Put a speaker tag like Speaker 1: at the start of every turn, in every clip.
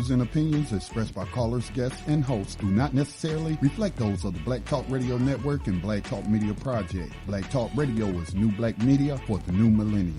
Speaker 1: views and opinions expressed by callers, guests, and hosts do not necessarily reflect those of the Black Talk Radio Network and Black Talk Media Project. Black Talk Radio is new black media for the new millennium.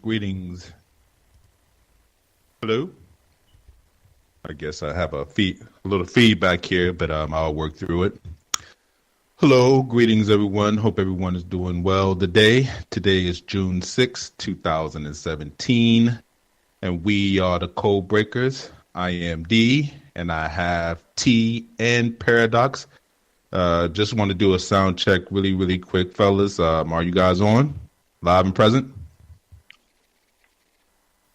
Speaker 2: Greetings. Hello. I guess I have a little feedback here, but I'll work through it. Hello, greetings everyone. Hope everyone is doing well today. Today is June 6, 2017, and we are the Code Breakers. I am D, and I have T and Paradox. Just want to do a sound check really quick, fellas. Are you guys on? Live and present?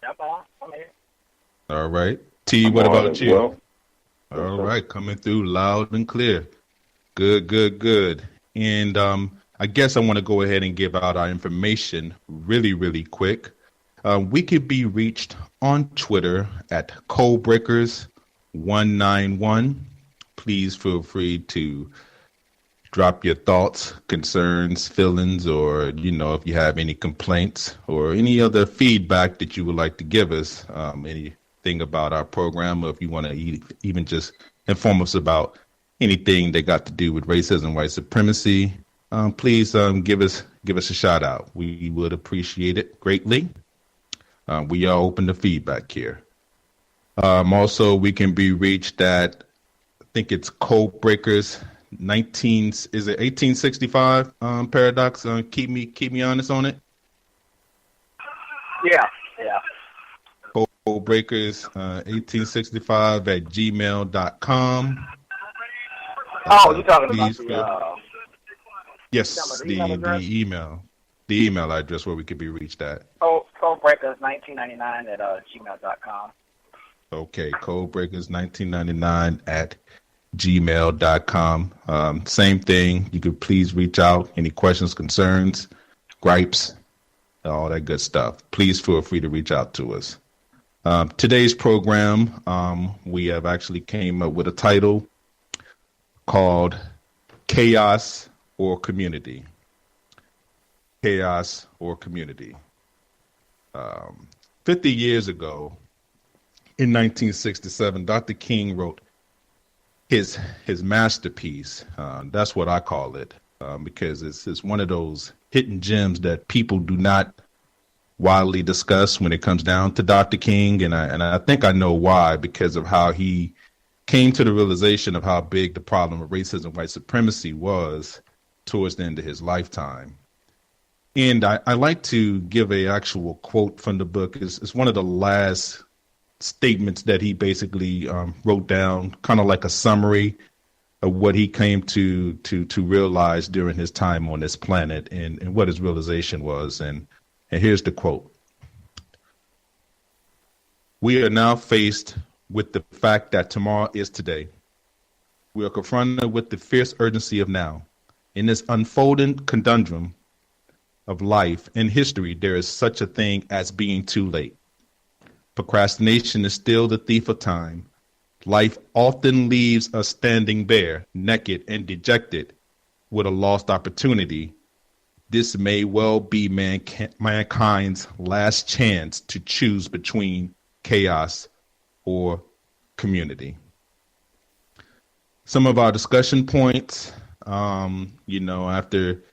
Speaker 3: Yep, I'm here.
Speaker 2: All right. T, what about you? Well. All right, coming through loud and clear. Good. And I guess I want to go ahead and give out our information really quick. We could be reached on Twitter at Codebreakers191. Please feel free to drop your thoughts, concerns, feelings, or, if you have any complaints or any other feedback that you would like to give us, anything about our program, or if you want to even just inform us about anything that got to do with racism, white supremacy, please give us a shout out. We would appreciate it greatly. We are open to feedback here. Also, we can be reached at, I think it's Codebreakers 1865 Paradox. Keep me honest on it.
Speaker 3: Yeah.
Speaker 2: Codebreakers 1865 at gmail.com.
Speaker 3: You're talking about
Speaker 2: yes, the email address where we could be reached at.
Speaker 3: Codebreakers1999 at gmail.com.
Speaker 2: Okay, Codebreakers1999 at gmail.com. Same thing. You could please reach out. Any questions, concerns, gripes, all that good stuff. Please feel free to reach out to us. Today's program, we have actually came up with a title called Chaos or Community. Chaos or Community. 50 years ago, in 1967, Dr. King wrote his masterpiece. That's what I call it, because it's one of those hidden gems that people do not widely discuss when it comes down to Dr. King, and I think I know why, because of how he came to the realization of how big the problem of racism, white supremacy was towards the end of his lifetime. And I like to give a actual quote from the book. It's one of the last statements that he basically wrote down, kind of like a summary of what he came to realize during his time on this planet, and what his realization was. And here's the quote. We are now faced with the fact that tomorrow is today. We are confronted with the fierce urgency of now. In this unfolding conundrum of life and history, there is such a thing as being too late. Procrastination is still the thief of time. Life often leaves us standing bare, naked, and dejected with a lost opportunity. this may well be mankind's last chance to choose between chaos or community. Some of our discussion points, after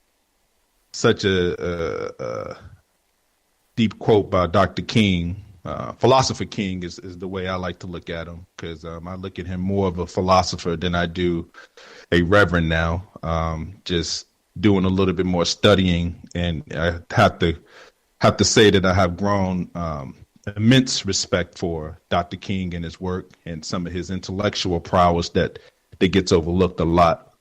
Speaker 2: such a deep quote by Dr. King, Philosopher King is the way I like to look at him, because I look at him more of a philosopher than I do a reverend now. Just doing a little bit more studying, and I have to say that I have grown immense respect for Dr. King and his work and some of his intellectual prowess that gets overlooked a lot,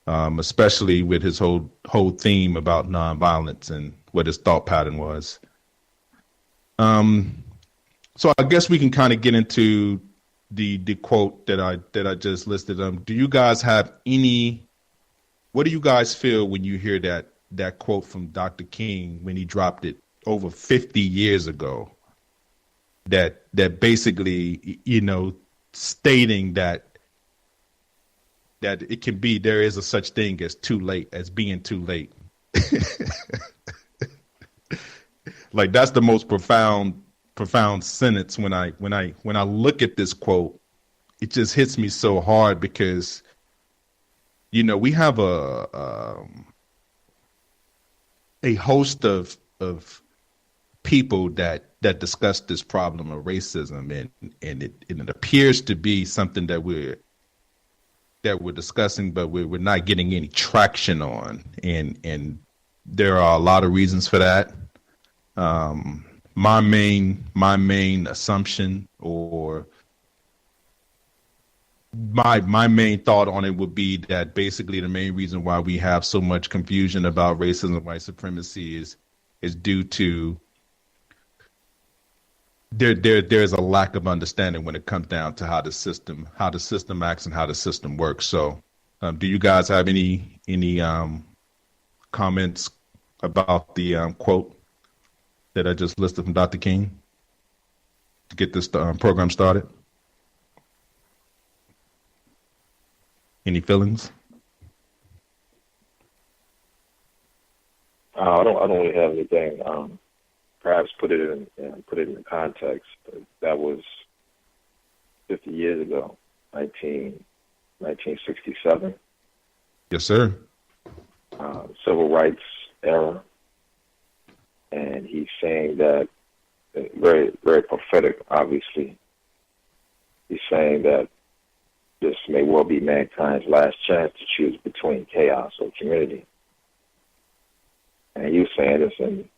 Speaker 2: especially with his whole theme about nonviolence and what his thought pattern was. So I guess we can kind of get into the quote that I just listed. Do you guys have what do you guys feel when you hear that quote from Dr. King when he dropped it over 50 years ago? That basically, stating that it can be, there is a such thing as being too late. Like, that's the most profound sentence. When I look at this quote, it just hits me so hard, because we have a host of people that discuss this problem of racism, and it appears to be something that we're discussing, but we're not getting any traction on, and there are a lot of reasons for that. My main assumption, or my main thought on it, would be that basically the main reason why we have so much confusion about racism and white supremacy is due to there's a lack of understanding when it comes down to how the system acts and how the system works. So, do you guys have any comments about the quote that I just listed from Dr. King to get this program started? Any feelings?
Speaker 4: I don't really have anything. Perhaps put it in context. That was 50 years ago, 1967.
Speaker 2: Yes, sir.
Speaker 4: Civil rights era, and he's saying that, very, very prophetic. Obviously, he's saying that this may well be mankind's last chance to choose between chaos or community. And he was saying this in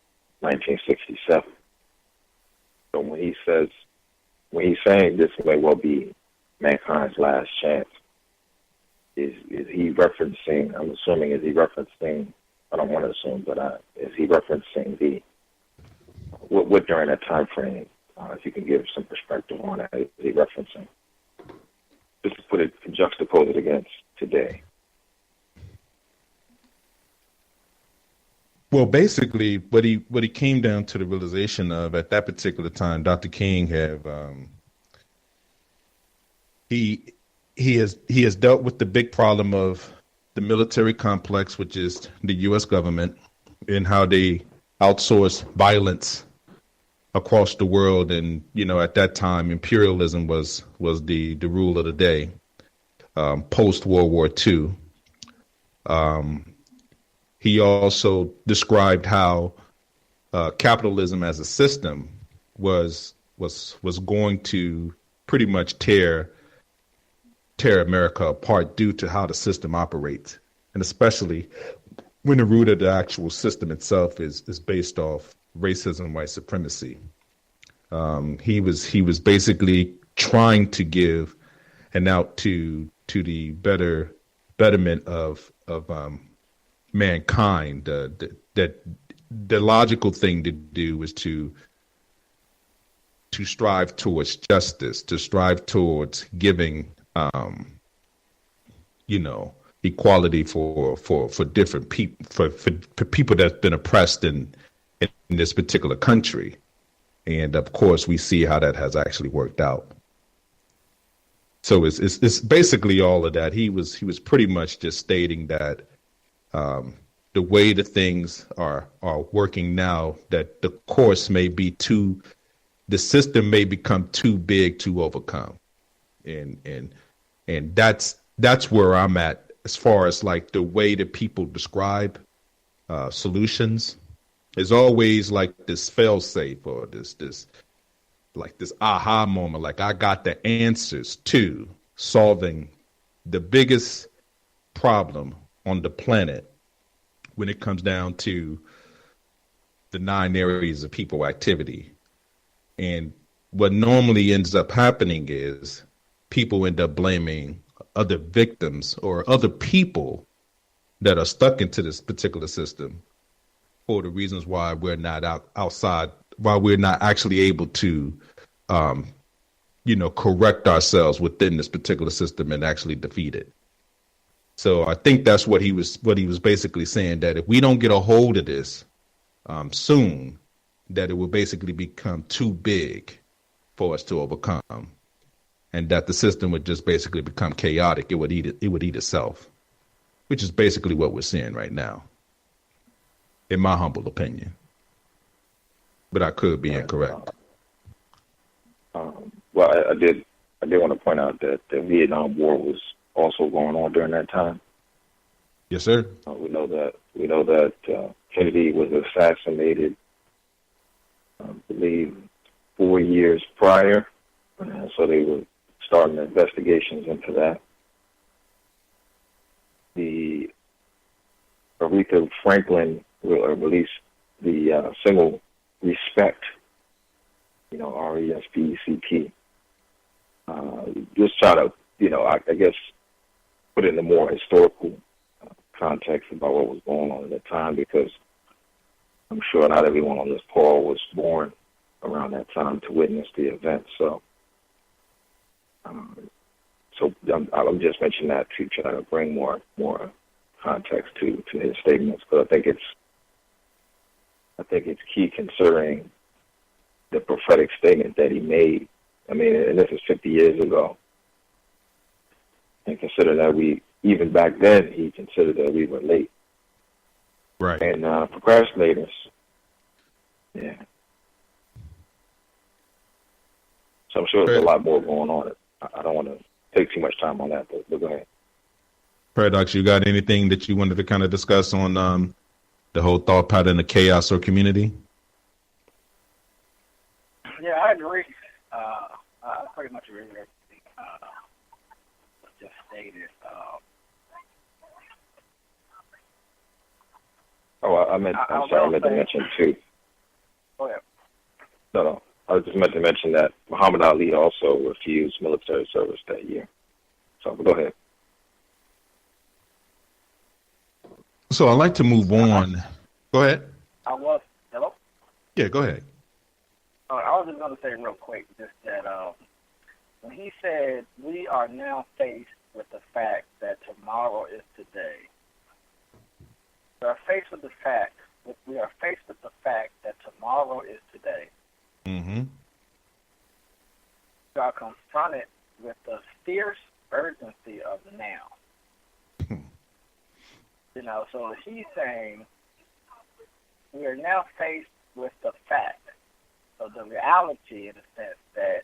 Speaker 4: 1967. So when he's saying this may well be mankind's last chance, is he referencing? I'm assuming, is he referencing? I don't want to assume, but is he referencing what during that time frame? If you can give some perspective on that, is he referencing? Just to put it, juxtapose it against today.
Speaker 2: Well, basically, what he came down to the realization of at that particular time, Dr. King he has dealt with the big problem of the military complex, which is the U.S. government, and how they outsource violence across the world. And at that time, imperialism was the rule of the day. Post World War II. He also described how capitalism as a system was going to pretty much tear America apart due to how the system operates, and especially when the root of the actual system itself is based off racism and white supremacy. He was basically trying to give an out to the betterment of mankind. That the logical thing to do is to strive towards justice, to strive towards giving equality for different people, for people that's been oppressed in this particular country. And of course, we see how that has actually worked out. So it's basically all of that. He was pretty much just stating that the way the things are working now, that the course may be the system may become too big to overcome, and that's where I'm at as far as like the way that people describe solutions is always like this fail safe or this like this aha moment, like I got the answers to solving the biggest problem on the planet when it comes down to the 9 areas of people activity. And what normally ends up happening is people end up blaming other victims or other people that are stuck into this particular system for the reasons why we're not outside, why we're not actually able to, correct ourselves within this particular system and actually defeat it. So I think that's what he was basically saying, that if we don't get a hold of this soon, that it will basically become too big for us to overcome, and that the system would just basically become chaotic. It would eat itself, which is basically what we're seeing right now, in my humble opinion. But I could be incorrect.
Speaker 4: Well, I did want to point out that the Vietnam War was also going on during that time.
Speaker 2: Yes, sir.
Speaker 4: We know that Kennedy was assassinated, I believe, 4 years prior. So they were starting investigations into that. The Aretha Franklin released the single "Respect," RESPECT. Just try to, I guess, put it in a more historical context about what was going on at the time, because I'm sure not everyone on this call was born around that time to witness the event. So I'm just mentioning that to try to bring more context to his statements. But I think it's key considering the prophetic statement that he made. I mean, and this is 50 years ago. And consider that even back then, he considered that we were late.
Speaker 2: Right.
Speaker 4: And procrastinators. Yeah. So I'm sure there's a lot more going on. I don't want to take too much time on that, but go ahead.
Speaker 2: Paradox, you got anything that you wanted to kind of discuss on the whole thought pattern of chaos or community?
Speaker 3: Yeah, I agree. I pretty much agree with everything just stated.
Speaker 4: I meant to mention too.
Speaker 3: Go ahead.
Speaker 4: No. I was just meant to mention that Muhammad Ali also refused military service that year. So go ahead.
Speaker 2: So I'd like to move on. Go ahead.
Speaker 3: Hello?
Speaker 2: Yeah, go ahead.
Speaker 3: I was just going to say real quick just that when he said we are now faced with the fact that tomorrow is today, we are faced with the fact that tomorrow is today.
Speaker 2: Mm-hmm.
Speaker 3: We are confronted with the fierce urgency of now. So he's saying we are now faced with the fact, so the reality in a sense that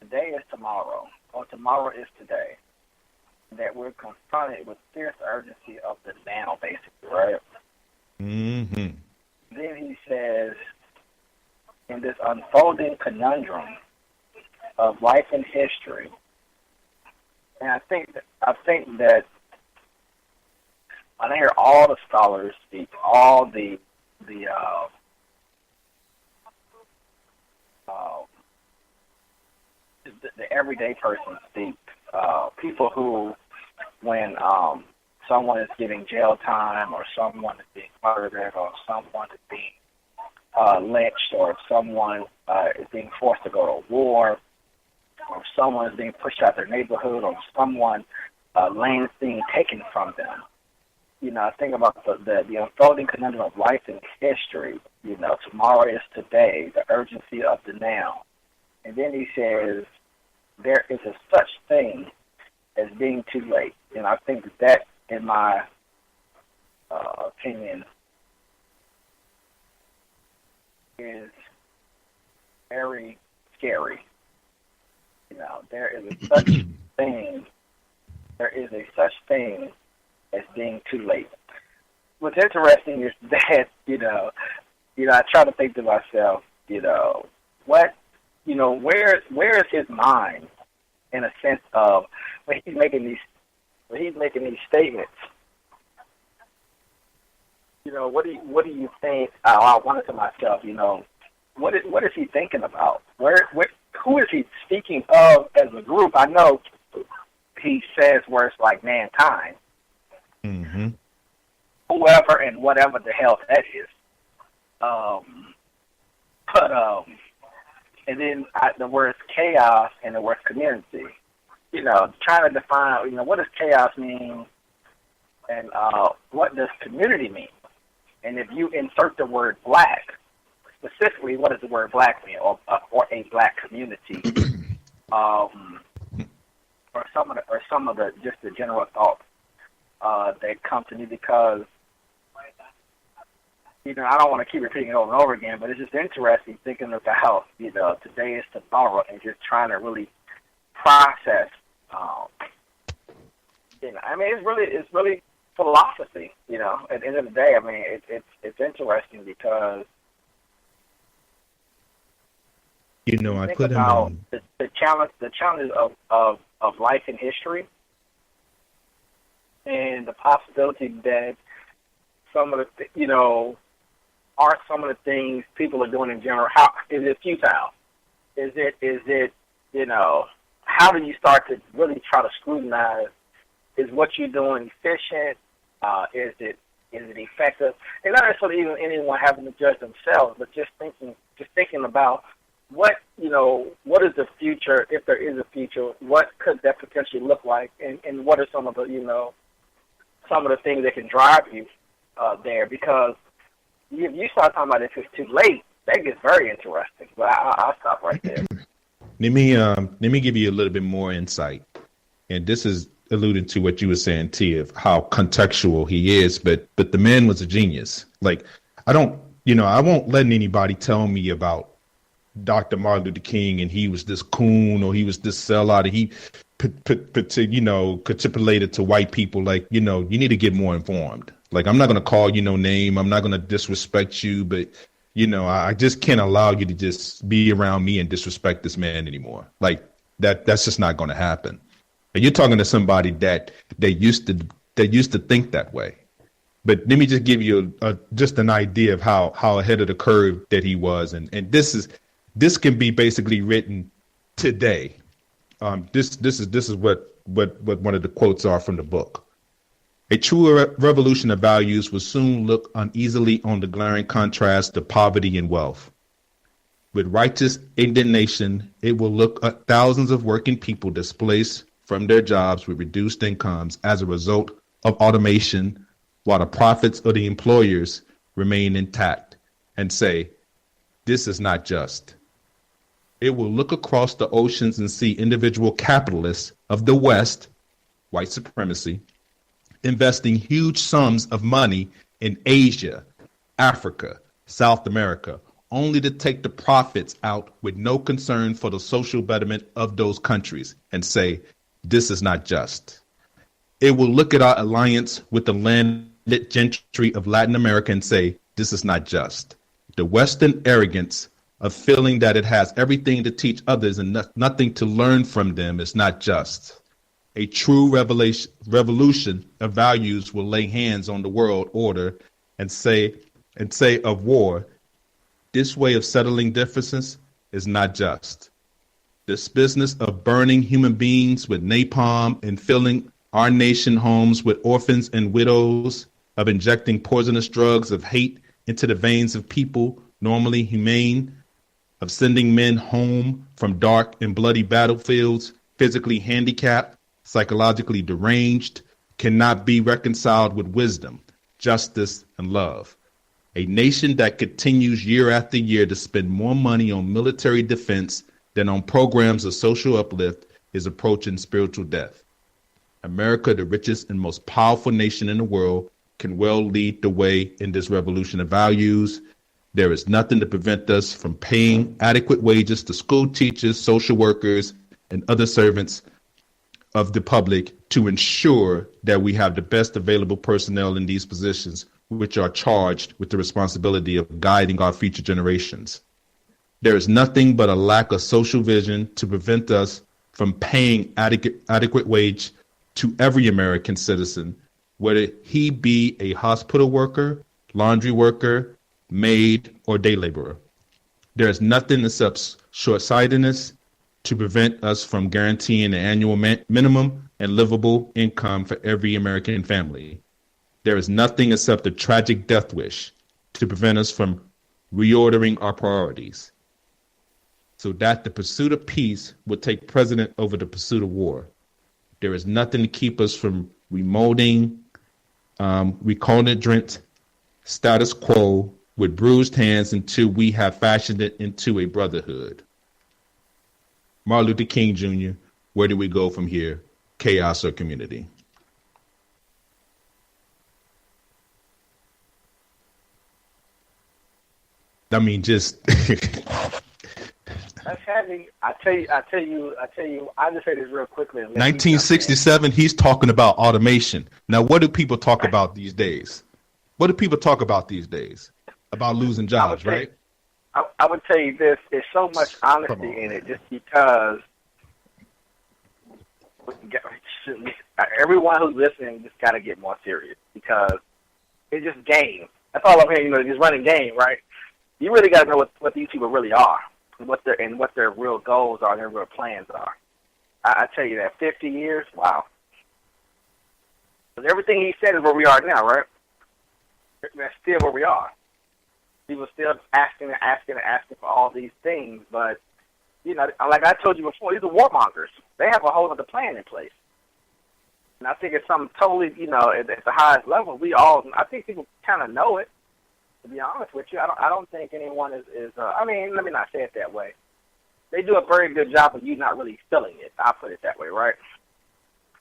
Speaker 3: today is tomorrow, or tomorrow is today, that we're confronted with fierce urgency of the now, basically, right?
Speaker 2: Mm-hmm.
Speaker 3: Then he says, in this unfolding conundrum of life and history, and I think that I hear all the scholars speak, all the everyday person speak, people who, when someone is getting jail time, or someone is being murdered, or someone is being lynched, or if someone is being forced to go to war, or if someone is being pushed out their neighborhood, or someone land is being taken from them. I think about the unfolding conundrum of life and history. Tomorrow is today, the urgency of the now. And then he says, there is a such thing as being too late. And I think that in my opinion is very scary. There is a such thing. There is a such thing as being too late. What's interesting is that I try to think to myself, where is his mind in a sense of when he's making these statements. What do you think? I wonder to myself, what is he thinking about? Who is he speaking of as a group? I know he says words like mankind, whoever and whatever the hell that is. And then the words chaos and the word community. Trying to define, what does chaos mean, and what does community mean? And if you insert the word black, specifically, what does the word black mean, or a black community, or some of the just the general thoughts that come to me, because I don't want to keep repeating it over and over again, but it's just interesting thinking about today is tomorrow, and just trying to really process. It's really philosophy. At the end of the day, it's interesting because
Speaker 2: I put
Speaker 3: about the challenges of life and history, and the possibility that some of the are some of the things people are doing in general. How is it futile? Is it how do you start to really try to scrutinize? Is what you're doing efficient? Is it effective? And not necessarily even anyone having to judge themselves, but just thinking about what is the future, if there is a future, what could that potentially look like, and what are some of the things that can drive you there? Because if you start talking about if it's too late, that gets very interesting. But I'll stop right there.
Speaker 2: Let me give you a little bit more insight, and this is alluding to what you were saying, T, of how contextual he is. But the man was a genius. Like, I won't let anybody tell me about Dr. Martin Luther King and he was this coon or he was this sellout. He capitulated to white people. Like, you need to get more informed. Like, I'm not going to call you no name. I'm not going to disrespect you, but I just can't allow you to just be around me and disrespect this man anymore. Like, that's just not going to happen. And you're talking to somebody that used to think that way. But let me just give you just an idea of how ahead of the curve that he was, and this can be basically written today. This is what one of the quotes are from the book. A true revolution of values will soon look uneasily on the glaring contrast to poverty and wealth. With righteous indignation, it will look at thousands of working people displaced from their jobs with reduced incomes as a result of automation, while the profits of the employers remain intact, and say, this is not just. It will look across the oceans and see individual capitalists of the West, white supremacy, investing huge sums of money in Asia, Africa, South America, only to take the profits out with no concern for the social betterment of those countries and say, this is not just. It will look at our alliance with the landed gentry of Latin America and say, this is not just. The Western arrogance of feeling that it has everything to teach others and nothing to learn from them is not just. A true revolution of values will lay hands on the world order and say of war, this way of settling differences is not just. This business of burning human beings with napalm and filling our nation homes with orphans and widows, of injecting poisonous drugs of hate into the veins of people normally humane, of sending men home from dark and bloody battlefields, physically handicapped, psychologically deranged, cannot be reconciled with wisdom, justice, and love. A nation that continues year after year to spend more money on military defense than on programs of social uplift is approaching spiritual death. America, the richest and most powerful nation in the world, can well lead the way in this revolution of values. There is nothing to prevent us from paying adequate wages to school teachers, social workers, and other servants of the public to ensure that we have the best available personnel in these positions, which are charged with the responsibility of guiding our future generations. There is nothing but a lack of social vision to prevent us from paying adequate wage to every American citizen, whether he be a hospital worker, laundry worker, maid, or day laborer. There is nothing except short-sightedness to prevent us from guaranteeing an annual minimum and livable income for every American family. There is nothing except a tragic death wish to prevent us from reordering our priorities, so that the pursuit of peace would take precedent over the pursuit of war. There is nothing to keep us from remolding recalcitrant status quo with bruised hands until we have fashioned it into a brotherhood. Martin Luther King Jr., where do we go from here? Chaos or community? I mean, just
Speaker 3: that's heavy. I tell you. I'll just say this real quickly.
Speaker 2: 1967. He's talking about automation. Now, what do people talk about these days? What do people talk about these days? About losing jobs, right?
Speaker 3: I would tell you this: there's so much honesty in it, just because everyone who's listening just got to get more serious, because it's just game. That's all I'm hearing. Just running game, right? You really got to know what these people really are, and what their real goals are, and their real plans are. I tell you that 50 years, wow. Because everything he said is where we are now, right? That's still where we are. People still asking for all these things, but like I told you before, these are warmongers. They have a whole other plan in place, and I think it's something totally, at the highest level. I think people kind of know it. To be honest with you, I don't think anyone is. Let me not say it that way. They do a very good job of you not really feeling it. I'll put it that way, right?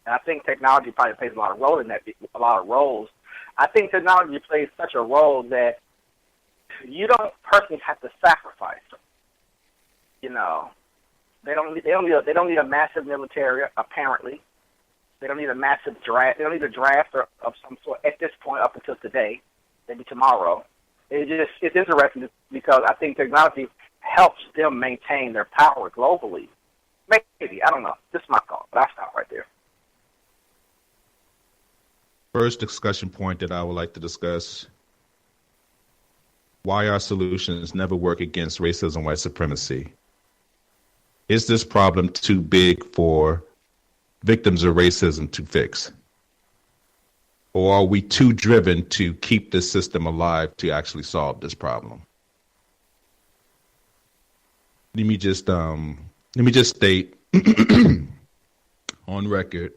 Speaker 3: And I think technology probably plays a lot of role in that. A lot of roles. I think technology plays such a role that you don't personally have to sacrifice them. They don't need a massive military. Apparently, they don't need a massive draft. They don't need a draft of some sort at this point up until today, maybe tomorrow. It's interesting because I think technology helps them maintain their power globally. Maybe, I don't know. This is my call, but I'll stop right there.
Speaker 2: First discussion point that I would like to discuss: why our solutions never work against racism, white supremacy. Is this problem too big for victims of racism to fix? Or are we too driven to keep this system alive to actually solve this problem? Let me just state on record,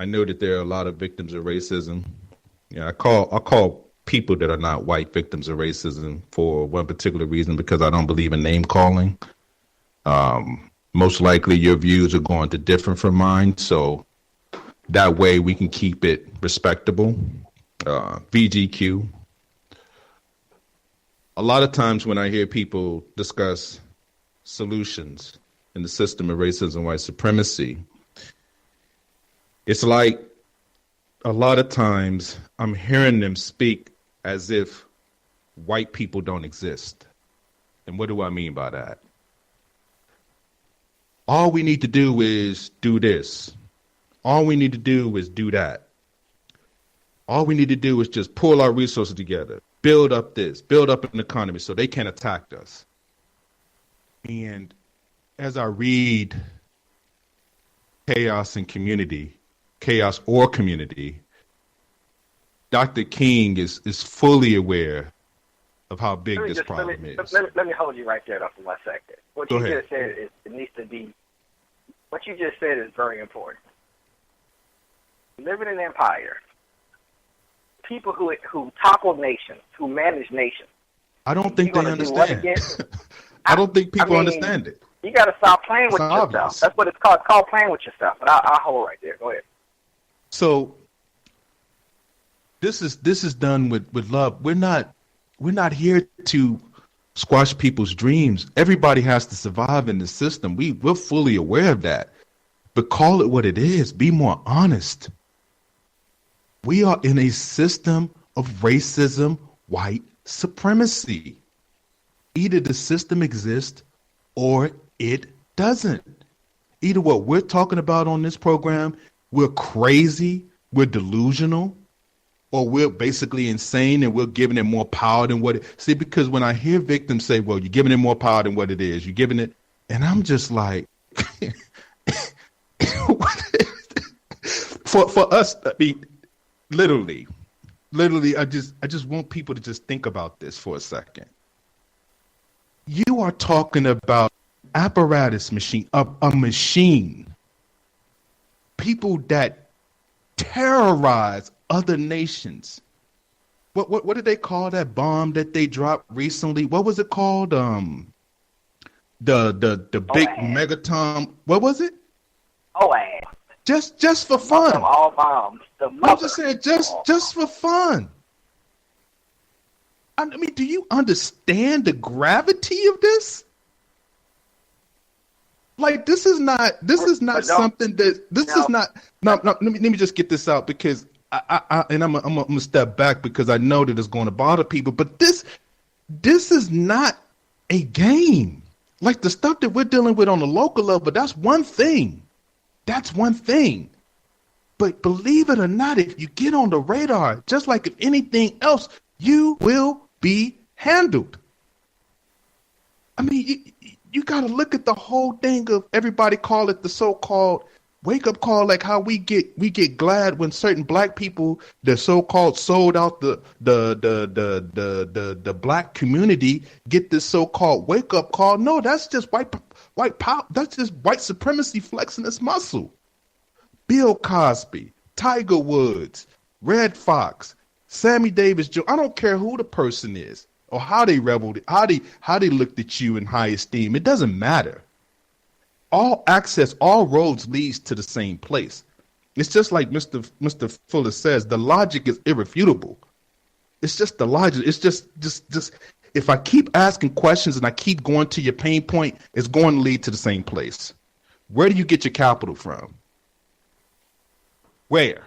Speaker 2: I know that there are a lot of victims of racism. I call people that are not white victims of racism for one particular reason, because I don't believe in name calling. Most likely your views are going to differ from mine, so that way we can keep it respectable. VGQ. A lot of times when I hear people discuss solutions in the system of racism, white supremacy, it's like a lot of times I'm hearing them speak as if white people don't exist. And what do I mean by that? All we need to do is do this. All we need to do is do that. All we need to do is just pull our resources together, build up an economy so they can attack us. And as I read Chaos or Community, Dr. King is fully aware of how big this problem is.
Speaker 3: Let me hold you right there for 1 second. What you just said is, it needs to be, what you just said is very important. Living in an empire, people who topple nations, who manage nations.
Speaker 2: I don't think they understand. I don't think people understand it.
Speaker 3: You got to stop playing with yourself. That's what it's called. It's called playing with yourself. But I'll hold right there. Go ahead.
Speaker 2: So This is done with love. We're not here to squash people's dreams. Everybody has to survive in the system. We're fully aware of that. But call it what it is. Be more honest. We are in a system of racism, white supremacy. Either the system exists or it doesn't. Either what we're talking about on this program, we're crazy, we're delusional, or we're basically insane and we're giving it more power than what it. See, because when I hear victims say, well, you're giving it more power than what it is, you're giving it, and I'm just like, for us, I mean, literally, I just want people to just think about this for a second. You are talking about apparatus machine, a machine, people that terrorize other nations. What did they call that bomb that they dropped recently? What was it called? The big megaton. What was it? Just for fun.
Speaker 3: All bombs.
Speaker 2: I'm just saying, just for fun. I mean, do you understand the gravity of this? Like, this is not something that is not. No, let me just get this out, because I'm gonna step back because I know that it's going to bother people. But this is not a game. Like, the stuff that we're dealing with on the local level, that's one thing. That's one thing. But believe it or not, if you get on the radar, just like if anything else, you will be handled. I mean, you got to look at the whole thing of everybody call it the so-called wake up call, like how we get glad when certain black people, the so-called sold out the black community, get this so-called wake up call. No, that's just white power. That's just white supremacy flexing its muscle. Bill Cosby, Tiger Woods, Red Fox, Sammy Davis Jones. I don't care who the person is or how they reveled, how they looked at you in high esteem. It doesn't matter. All access, all roads leads to the same place. It's just like Mr. Fuller says, the logic is irrefutable. It's just the logic. It's just if I keep asking questions and I keep going to your pain point, it's going to lead to the same place. Where do you get your capital from? Where?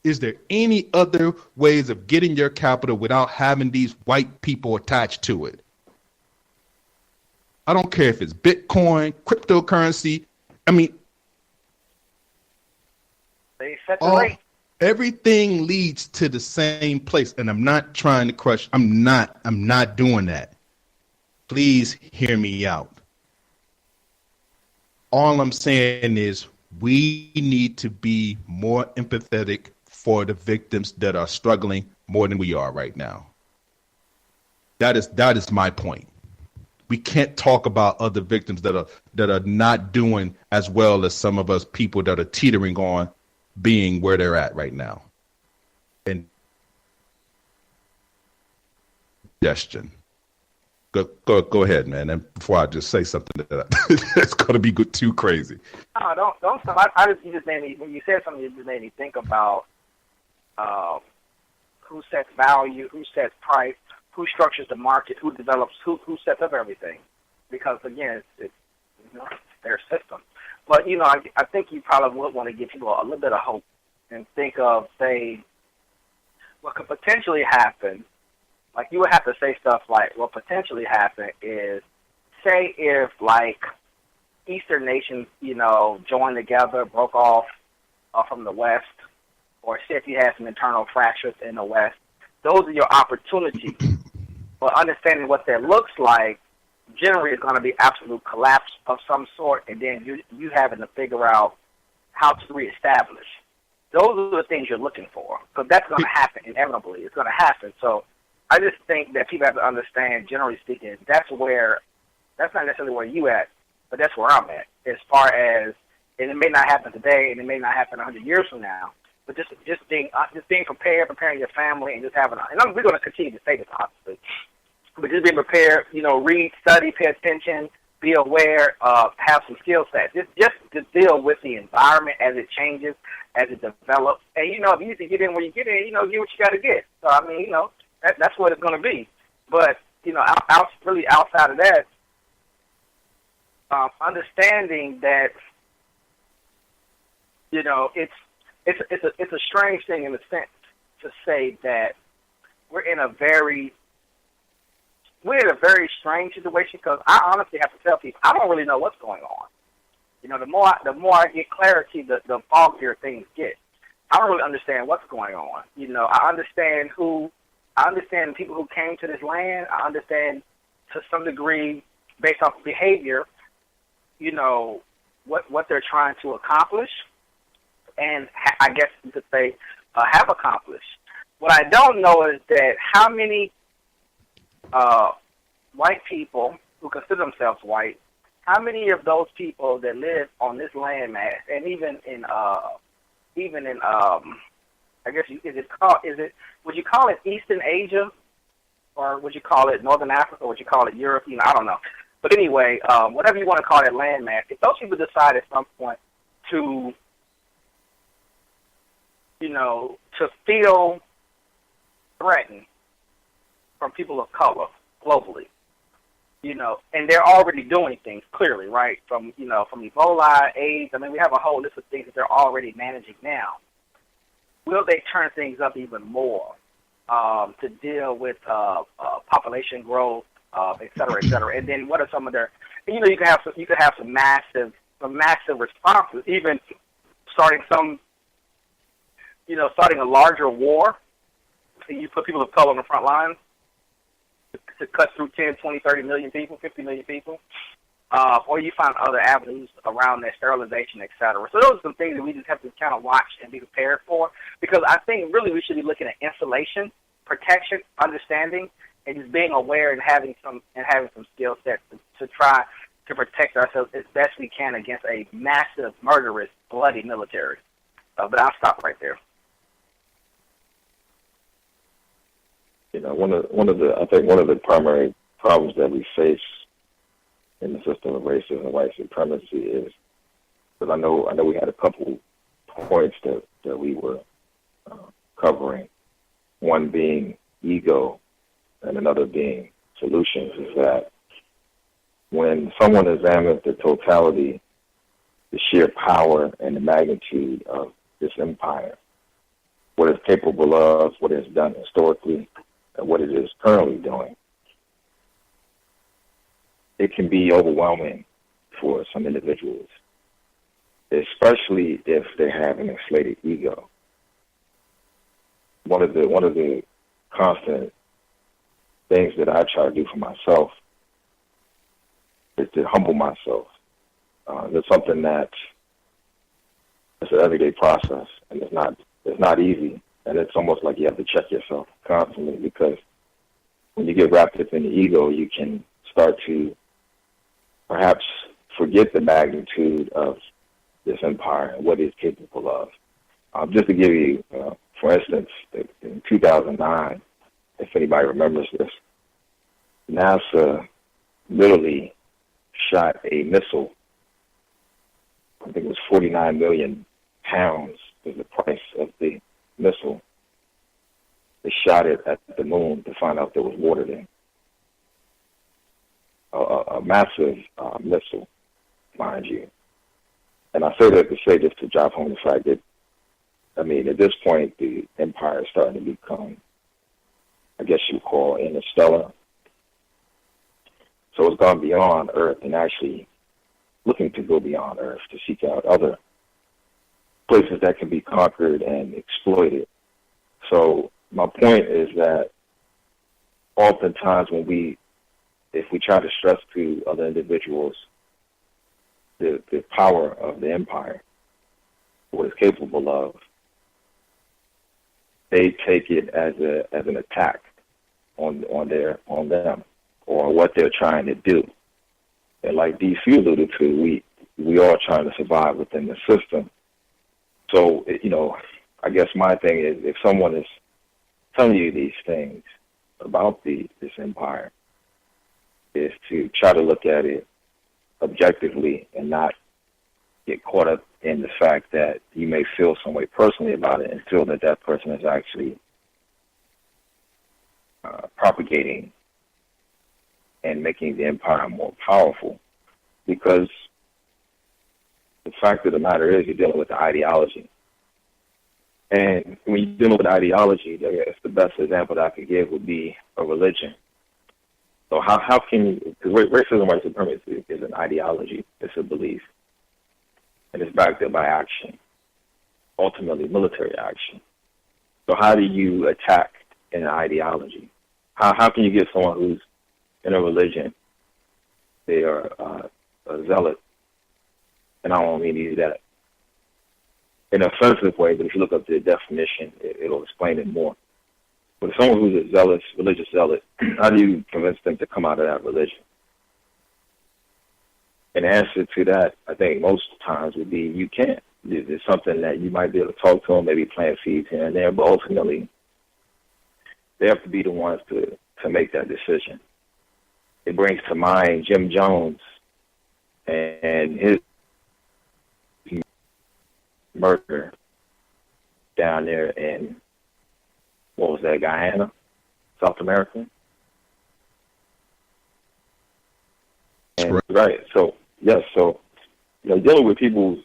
Speaker 2: Is there any other ways of getting your capital without having these white people attached to it? I don't care if it's Bitcoin, cryptocurrency. I mean,
Speaker 3: they set the rate.
Speaker 2: Everything leads to the same place, and I'm not trying to crush. I'm not doing that. Please hear me out. All I'm saying is we need to be more empathetic for the victims that are struggling more than we are right now. That is my point. We can't talk about other victims that are not doing as well as some of us people that are teetering on being where they're at right now. And suggestion. Go ahead, man. And before I just say something that's going to be too crazy.
Speaker 3: No, don't stop. You just made me, when you said something, you just made me think about who sets value, who sets price, who structures the market, who develops, who sets up everything. Because again, it's their system. But I think you probably would want to give people a little bit of hope and think of, say, what could potentially happen. Like, you would have to say stuff like, what potentially happen is, say if like Eastern nations, joined together, broke off from the West, or say if you had some internal fractures in the West, those are your opportunities. But understanding what that looks like, generally is going to be absolute collapse of some sort, and then you having to figure out how to reestablish. Those are the things you're looking for, because that's going to happen inevitably. It's going to happen. So I just think that people have to understand, generally speaking, that's not necessarily where you at, but that's where I'm at. As far as, and it may not happen today, and it may not happen 100 years from now, but just being prepared, preparing your family, and just having, and we're going to continue to say this, obviously, but just being prepared, read, study, pay attention, be aware of, have some skill sets, just to deal with the environment as it changes, as it develops. And, if you need to get in where you get in, get what you got to get. So, I mean, that's what it's going to be. But, really outside of that, understanding that, it's a strange thing in a sense to say that we're in a very strange situation, because I honestly have to tell people I don't really know what's going on. The more I get clarity, the foggier things get. I don't really understand what's going on. I understand the people who came to this land. I understand to some degree, based off behavior, what they're trying to accomplish, and I guess you could say have accomplished. What I don't know is that how many white people who consider themselves white, how many of those people that live on this landmass, and even in I guess would you call it Eastern Asia, or would you call it Northern Africa, or would you call it Europe? I don't know. But anyway, whatever you want to call that landmass, if those people decide at some point to feel threatened from people of color globally, and they're already doing things clearly, right? From Ebola, AIDS. I mean, we have a whole list of things that they're already managing now. Will they turn things up even more to deal with population growth, et cetera, et cetera? And then what are some of their? You could have some massive responses, even starting a larger war. You put people of color on the front lines to cut through 10, 20, 30 million people, 50 million people. Or you find other avenues around that, sterilization, et cetera. So those are some things that we just have to kind of watch and be prepared for, because I think really we should be looking at insulation, protection, understanding, and just being aware and having some skill sets to try to protect ourselves as best we can against a massive, murderous, bloody military. But I'll stop right there.
Speaker 4: One of the primary problems that we face in the system of racism and white supremacy is, because I know we had a couple points that we were covering, one being ego and another being solutions, is that when someone examines the totality, the sheer power and the magnitude of this empire, what it's capable of, what it's done historically, and what it is currently doing, it can be overwhelming for some individuals, especially if they have an inflated ego. One of the constant things that I try to do for myself is to humble myself. It's something that it's an everyday process, and it's not easy, and it's almost like you have to check yourself constantly, because when you get wrapped up in the ego, you can start to perhaps forget the magnitude of this empire and what it's capable of. Just to give you, for instance, in 2009, if anybody remembers this, NASA literally shot a missile. I think it was 49 million pounds was the price of the missile. They shot it at the moon to find out there was water there. A massive missile, mind you. And I say that to say, just to drive home the fact that, I mean, at this point, the empire is starting to become, I guess you call, interstellar. So it's gone beyond Earth and actually looking to go beyond Earth to seek out other places that can be conquered and exploited. So my point is that oftentimes if we try to stress to other individuals the power of the empire, what it's capable of, they take it as an attack on them or what they're trying to do. And like DC alluded to, we are trying to survive within the system. So, I guess my thing is, if someone is telling you these things about this empire, is to try to look at it objectively and not get caught up in the fact that you may feel some way personally about it and feel that that person is actually propagating and making the empire more powerful. Because the fact of the matter is you're dealing with the ideology. And when you're dealing with ideology, I guess the best example that I could give would be a religion. So how can you, because racism, white supremacy is an ideology, it's a belief, and it's backed up by action, ultimately military action. So how do you attack an ideology? How can you get someone who's in a religion, they are a zealot, and I don't mean to use that in an offensive way, but if you look up the definition, it'll explain it more. But someone who's a zealous, religious zealot, how do you convince them to come out of that religion? An answer to that, I think most times would be you can't. There's something that you might be able to talk to them, maybe plant seeds here and there, but ultimately they have to be the ones to make that decision. It brings to mind Jim Jones and his murder down there in, what was that, Guyana, South America? And, right. So, yes. So, dealing with people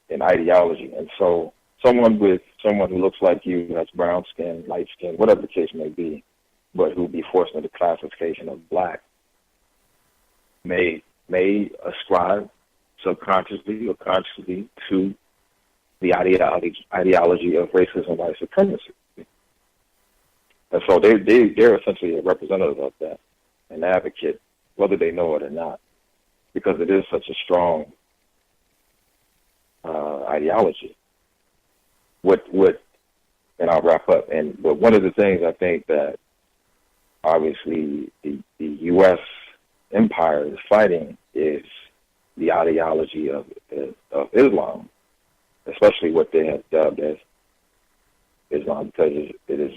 Speaker 4: in ideology. And so someone who looks like you, that's brown skin, light skin, whatever the case may be, but who be forced into the classification of black, may ascribe subconsciously or consciously to the ideology of racism and white supremacy. And so they're essentially a representative of that, an advocate, whether they know it or not, because it is such a strong ideology. And I'll wrap up. But one of the things I think that obviously the U.S. empire is fighting is the ideology of Islam, especially what they have dubbed as Islam, because it is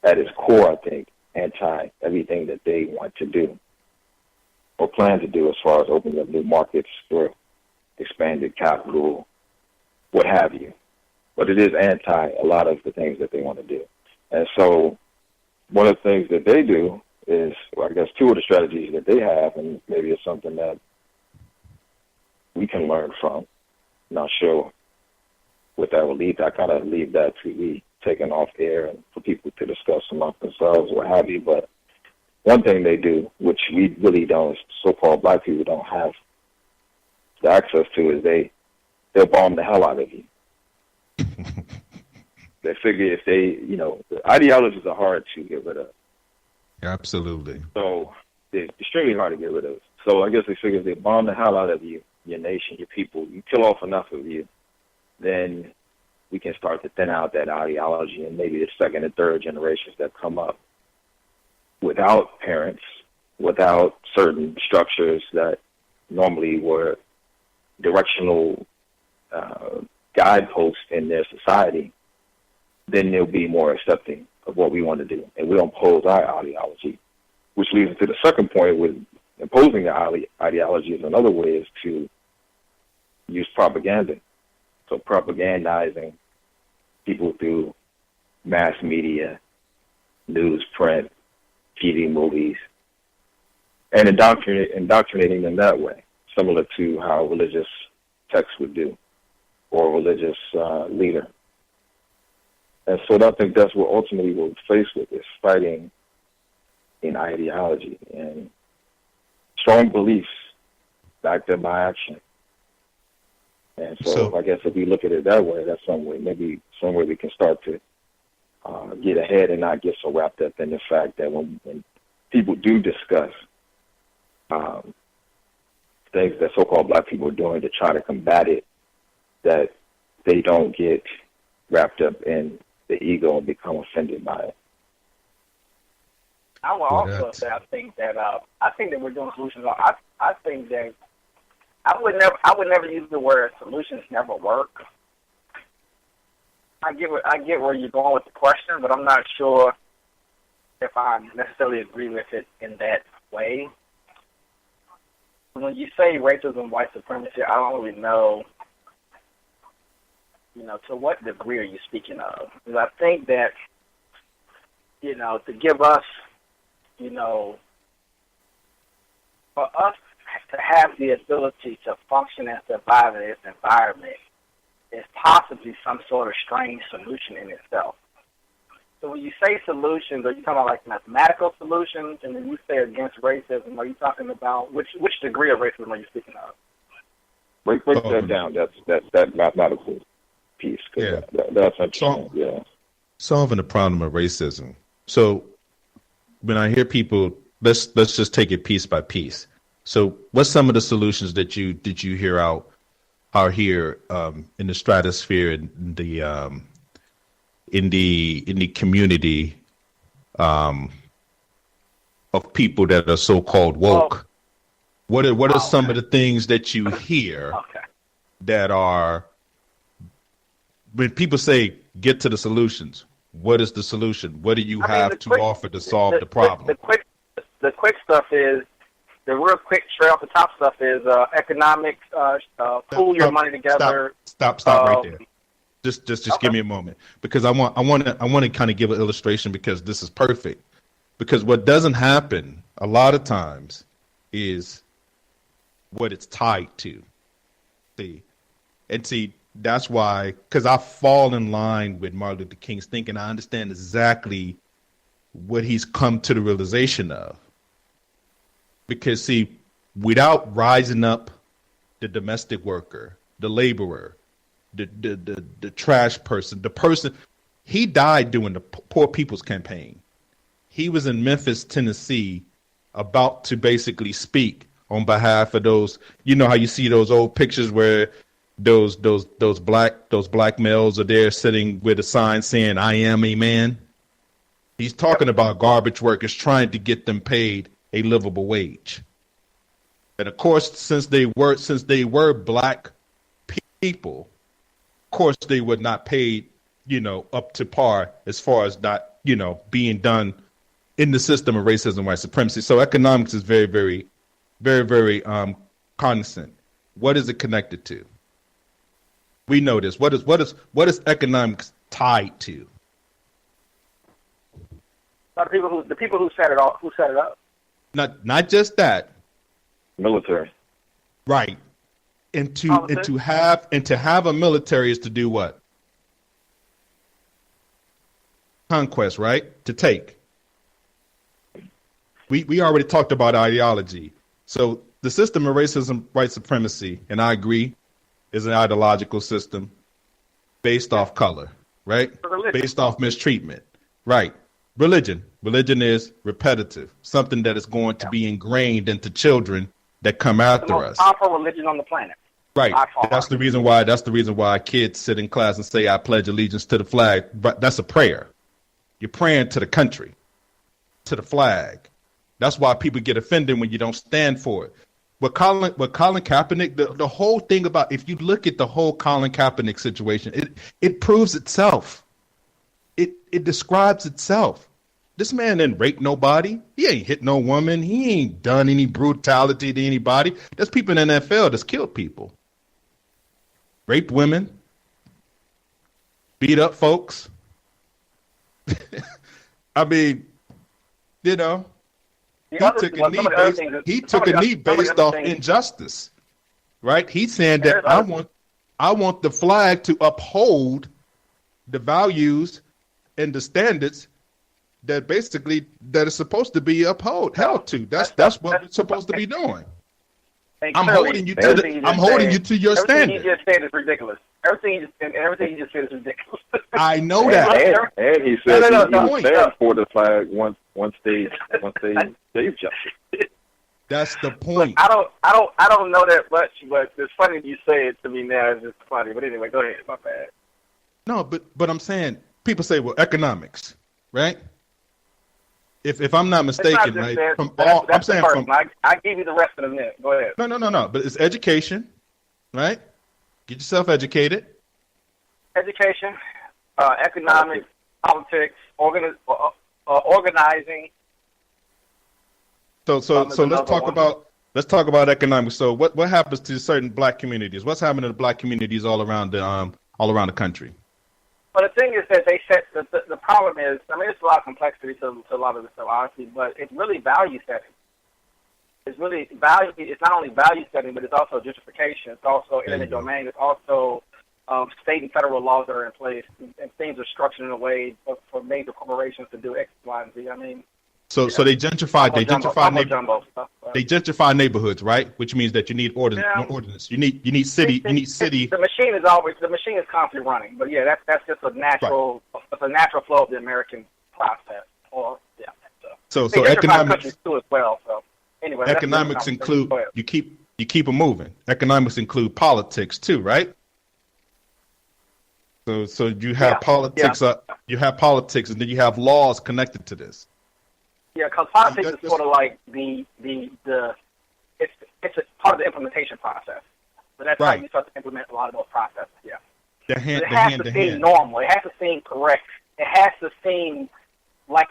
Speaker 4: at its core, I think, anti everything that they want to do or plan to do as far as opening up new markets or expanded capital, what have you. But it is anti a lot of the things that they want to do. And so one of the things that they do is, well, I guess two of the strategies that they have, and maybe it's something that we can learn from. Not sure what that will lead to. I kind of leave that to be taken off air and for people to discuss amongst themselves, what have you. But one thing they do, which we really don't, so-called black people don't have the access to, is they'll bomb the hell out of you. They figure if the ideologies are hard to get rid of.
Speaker 2: Absolutely.
Speaker 4: So they're extremely hard to get rid of. So I guess they figure if they bomb the hell out of you, your nation, your people, you kill off enough of you, then we can start to thin out that ideology, and maybe the second and third generations that come up without parents, without certain structures that normally were directional guideposts in their society, then they'll be more accepting of what we want to do. And we don't impose our ideology, which leads to the second point with imposing the ideology is another way is to use propaganda. So propagandizing people through mass media, newsprint, TV, movies, and indoctrinating them that way, similar to how religious texts would do, or a religious leader. And so I think that's what ultimately we're faced with, is fighting in ideology and strong beliefs backed up by action. And so I guess if we look at it that way, that's some way we can start to get ahead and not get so wrapped up in the fact that when people do discuss things that so-called black people are doing to try to combat it, that they don't get wrapped up in the ego and become offended by it.
Speaker 3: I will also say I think that we're doing solutions. I think that I would never use the word solutions never work. I get where you're going with the question, but I'm not sure if I necessarily agree with it in that way. when you say racism, white supremacy, I don't really know, to what degree are you speaking of? Because I think that, to give us, for us to have the ability to function and survive in this environment is possibly some sort of strange solution in itself. So when you say solutions, are you talking about like mathematical solutions? And when you say against racism, are you talking about which degree of racism are you speaking of?
Speaker 4: Break that down. That mathematical piece.
Speaker 2: Yeah.
Speaker 4: That's interesting. Yeah.
Speaker 2: Solving the problem of racism. So when I hear people, let's just take it piece by piece. So what's some of the solutions that you are here in the stratosphere and in the community of people that are so-called woke? What are some of the things that you hear that are, when people say get to the solutions, what is the solution? What do you have to offer to solve the problem?
Speaker 3: The quick stuff is, the real quick straight off the top stuff is economics, pool your money together.
Speaker 2: Stop right there. Just give me a moment, because I want to kind of give an illustration, because this is perfect. Because what doesn't happen a lot of times is what it's tied to. See, that's why, because I fall in line with Martin Luther King's thinking. I understand exactly what he's come to the realization of. Because see, without rising up the domestic worker, the laborer, the trash person, the person, he died during the Poor People's Campaign. He was in Memphis, Tennessee, about to basically speak on behalf of those. You know how you see those old pictures where those black males are there sitting with a sign saying "I am a man." He's talking about garbage workers, trying to get them paid a livable wage. And of course, since they were black people, of course they were not paid, up to par as far as not, being done in the system of racism, white supremacy. So economics is very, very, very, very cognizant. What is it connected to? We know this. What is economics tied to?
Speaker 3: The people who set it up.
Speaker 2: Not just that.
Speaker 4: Military.
Speaker 2: Right. And to have a military is to do what? Conquest, right? To take. We already talked about ideology. So the system of racism, white supremacy, and I agree, is an ideological system based off color, right? Based off mistreatment. Right. Religion is repetitive, something that is going to be ingrained into children that come after us.
Speaker 3: The most powerful religion on the planet.
Speaker 2: Right. That's the reason why kids sit in class and say, "I pledge allegiance to the flag." But that's a prayer. You're praying to the country, to the flag. That's why people get offended when you don't stand for it. What Colin Kaepernick, the whole thing about, if you look at the whole Colin Kaepernick situation, it proves itself. It describes itself. This man didn't rape nobody. He ain't hit no woman. He ain't done any brutality to anybody. There's people in the NFL that's killed people. Raped women. Beat up folks. I mean, he took a knee based off injustice. Right? He's saying that I want the flag to uphold the values and the standards that is supposed to be held to. That's what we're supposed to be doing. I'm holding you to your standard.
Speaker 3: Everything you just said is ridiculous. Everything you just said is ridiculous.
Speaker 2: I know that.
Speaker 4: And he said he would stand for the flag once they gave justice.
Speaker 2: That's the point.
Speaker 3: Look, I don't know that much, but it's funny you say it to me now. It's just funny. But anyway, go ahead. My bad.
Speaker 2: No, but I'm saying, people say, well, economics, right? If I'm not mistaken, right?
Speaker 3: I give you the rest of the minute. Go ahead.
Speaker 2: No. But it's education, right? Get yourself educated.
Speaker 3: Education, economics, politics, organizing.
Speaker 2: So let's talk about let's talk about economics. So what happens to certain black communities? What's happening to black communities all around the country?
Speaker 3: Well, the thing is that they set the problem is, I mean, it's a lot of complexity to a lot of this stuff, honestly, but it's really value setting. It's really value. It's not only value setting, but it's also gentrification. It's also internet domain. It's also state and federal laws that are in place, and things are structured in a way for major corporations to do X, Y, and Z. I mean,
Speaker 2: so they gentrify. They gentrify neighborhoods, right? Which means that you need ordinance. You need city.
Speaker 3: The machine is constantly running. But yeah, that's just a natural. Right. It's a natural flow of the American process. So
Speaker 2: economics
Speaker 3: too as well. So anyway,
Speaker 2: economics include you keep them moving. Economics include politics too, right? So you have politics. You have politics, and then you have laws connected to this.
Speaker 3: Yeah, because politics is sort of like it's a part of the implementation process. So that's how you start to implement a lot of those processes. Yeah. It has to seem normal. It has to seem correct. It has to seem like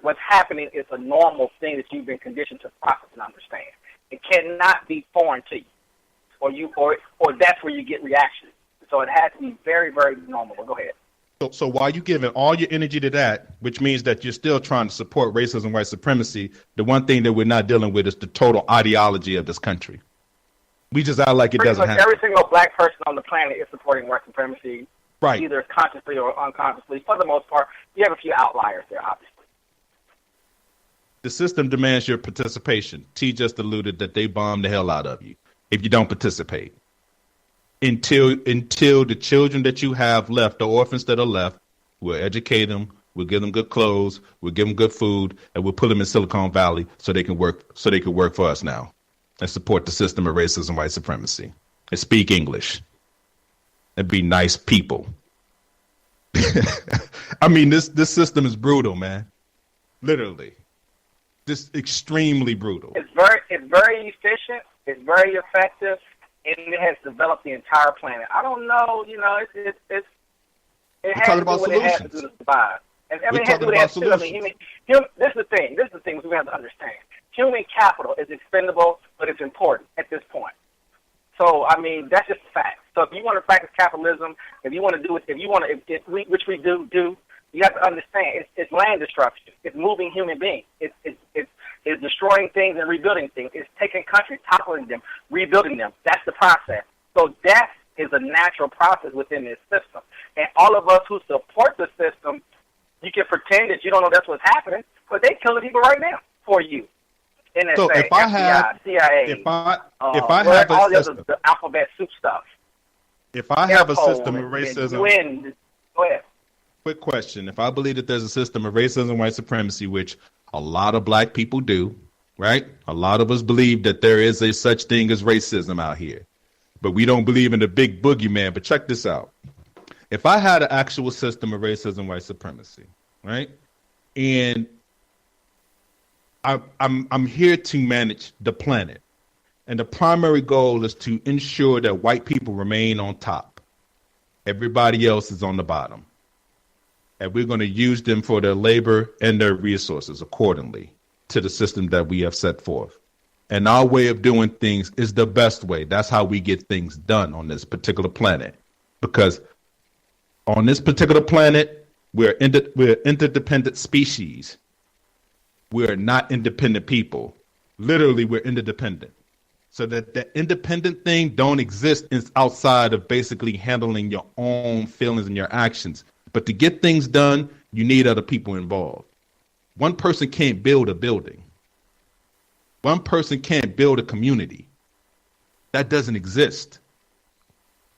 Speaker 3: what's happening is a normal thing that you've been conditioned to process and understand. It cannot be foreign to you, or that's where you get reactions. So it has to be very, very normal. But go ahead.
Speaker 2: So while you're giving all your energy to that, which means that you're still trying to support racism, white supremacy, the one thing that we're not dealing with is the total ideology of this country. We just act like it doesn't happen.
Speaker 3: Every single black person on the planet is supporting white supremacy,
Speaker 2: right?
Speaker 3: Either consciously or unconsciously. For the most part, you have a few outliers there, obviously.
Speaker 2: The system demands your participation. T just alluded that they bomb the hell out of you if you don't participate. Until the children that you have left, the orphans that are left, we'll educate them, we'll give them good clothes, we'll give them good food, and we'll put them in Silicon Valley so they can work for us now and support the system of racism, white supremacy, and speak English and be nice people. I mean, this system is brutal, man. Literally. This extremely brutal.
Speaker 3: It's very efficient, it's very effective. And it has developed the entire planet. I don't know, it has to do what it has to do to survive. And I mean, it has to do what it has to do. I mean, this is the thing we have to understand. Human capital is expendable, but it's important at this point. So, I mean, that's just a fact. So if you want to practice capitalism, if you want to do it, which we do, you have to understand it's land destruction. It's moving human beings. It's destroying things and rebuilding things. It's taking countries, toppling them, rebuilding them. That's the process. So death is a natural process within this system. And all of us who support the system, you can pretend that you don't know that's what's happening, but they're killing people right now for you. NSA,
Speaker 2: so if I have, CIA,
Speaker 3: if I have all the alphabet soup stuff.
Speaker 2: If I have a system of racism,
Speaker 3: go ahead.
Speaker 2: Quick question. If I believe that there's a system of racism, white supremacy, which a lot of black people do, right? A lot of us believe that there is a such thing as racism out here, but we don't believe in the big boogeyman. But check this out. If I had an actual system of racism, white supremacy, right? And I'm here to manage the planet. And the primary goal is to ensure that white people remain on top. Everybody else is on the bottom. And we're going to use them for their labor and their resources accordingly to the system that we have set forth. And our way of doing things is the best way. That's how we get things done on this particular planet. Because on this particular planet, we're interdependent species. We're not independent people. Literally, we're interdependent. So that the independent thing don't exist outside of basically handling your own feelings and your actions. But to get things done, you need other people involved. One person can't build a building. One person can't build a community. That doesn't exist.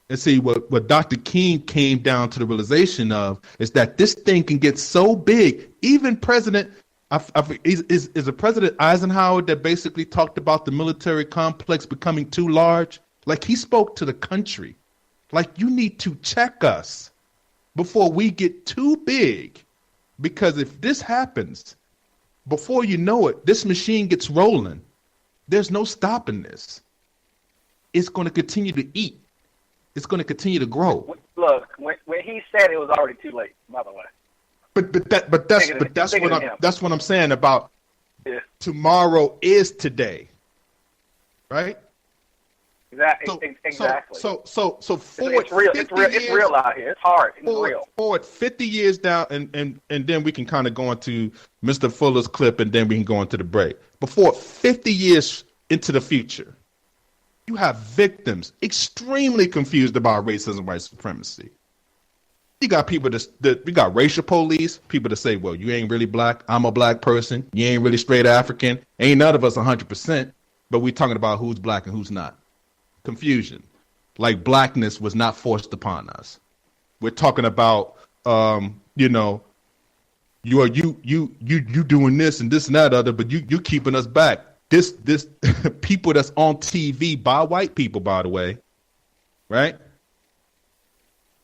Speaker 2: And see, what Dr. King came down to the realization of is that this thing can get so big. Even President, is it President Eisenhower that basically talked about the military complex becoming too large? Like, he spoke to the country. Like, you need to check us before we get too big, because if this happens, before you know it, this machine gets rolling. There's no stopping this. It's going to continue to eat. It's going to continue to grow.
Speaker 3: Look, when he said it was already too late, by the way.
Speaker 2: That's what I'm saying about tomorrow is today. right?
Speaker 3: Exactly.
Speaker 2: So forward
Speaker 3: it's real.
Speaker 2: 50
Speaker 3: It's real out here. It's hard. It's real.
Speaker 2: Forward 50 years down, and then we can kind of go into Mr. Fuller's clip, and then we can go into the break. Before 50 years into the future, you have victims extremely confused about racism, white supremacy. You got people we got racial police, people that say, well, you ain't really black. I'm a black person. You ain't really straight African. Ain't none of us 100%, but we talking about who's black and who's not. Confusion. Like blackness was not forced upon us. We're talking about, you doing this and this and that other, but you keeping us back. This people that's on TV by white people, by the way, right?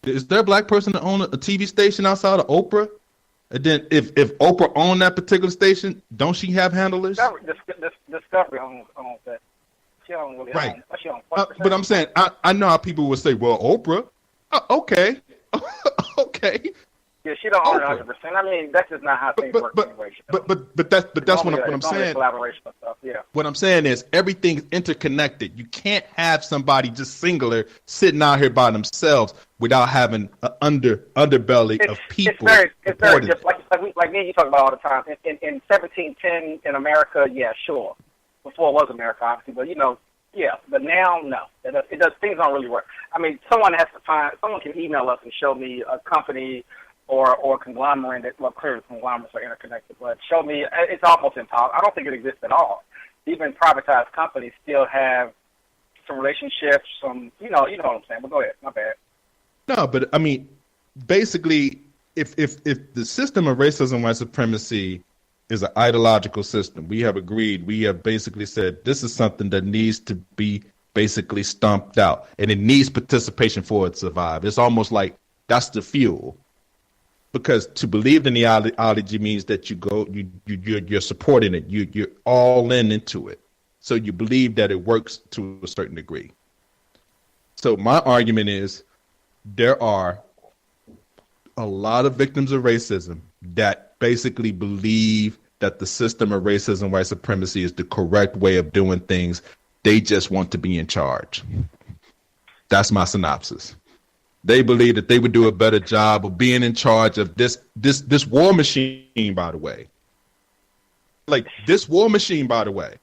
Speaker 2: Is there a black person that own a TV station outside of Oprah? And then if Oprah owned that particular station, don't she have handlers?
Speaker 3: Discovery owns that. She don't really
Speaker 2: right.
Speaker 3: own. She owns
Speaker 2: but I'm saying, I know how people would say, well, Oprah, okay. Okay.
Speaker 3: Yeah, she don't own it 100%. I mean, that's just not how things work anyway.
Speaker 2: But that's what I'm saying.
Speaker 3: Collaboration and stuff. Yeah.
Speaker 2: What I'm saying is everything's interconnected. You can't have somebody just singular sitting out here by themselves without having an underbelly of people.
Speaker 3: It's very different. Like me and you talk about all the time. In 1710 in America, yeah, sure. Before it was America, obviously, but yeah. But now, no. It does. Things don't really work. I mean, someone can email us and show me a company or conglomerate that, well, clearly conglomerates are interconnected, but show me, it's almost impossible. I don't think it exists at all. Even privatized companies still have some relationships, you know what I'm saying, but go ahead, my bad.
Speaker 2: No, but I mean, basically, if the system of racism, white supremacy is an ideological system, we have basically said this is something that needs to be basically stomped out, and it needs participation for it to survive. It's almost like that's the fuel. Because to believe in the ideology means that you're supporting it. You're all into it. So you believe that it works to a certain degree. So my argument is there are a lot of victims of racism that basically believe that the system of racism, white supremacy is the correct way of doing things. They just want to be in charge. That's my synopsis. They believe that they would do a better job of being in charge of this war machine, by the way. Like this war machine, by the way.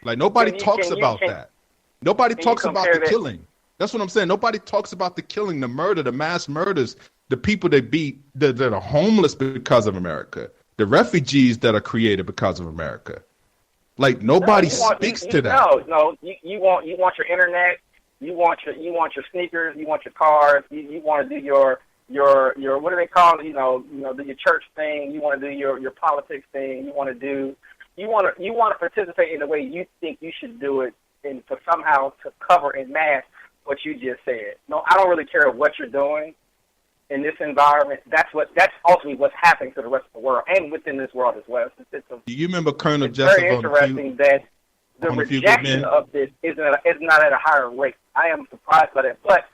Speaker 2: Like nobody talks about that. Nobody talks about the killing. That's what I'm saying. Nobody talks about the killing, the murder, the mass murders, the people that are homeless because of America, the refugees that are created because of America. Like nobody speaks to that.
Speaker 3: No, you want your internet. You want your sneakers, you want your cars, you want to do your what do they call it? Do your church thing. You want to do your politics thing. You want to participate in the way you think you should do it, and for somehow to cover and mask what you just said. No, I don't really care what you're doing in this environment. That's ultimately what's happening to the rest of the world and within this world as well.
Speaker 2: Do you remember Colonel Jessup?
Speaker 3: Very interesting that the rejection of this is not at a higher rate. I am surprised by that. But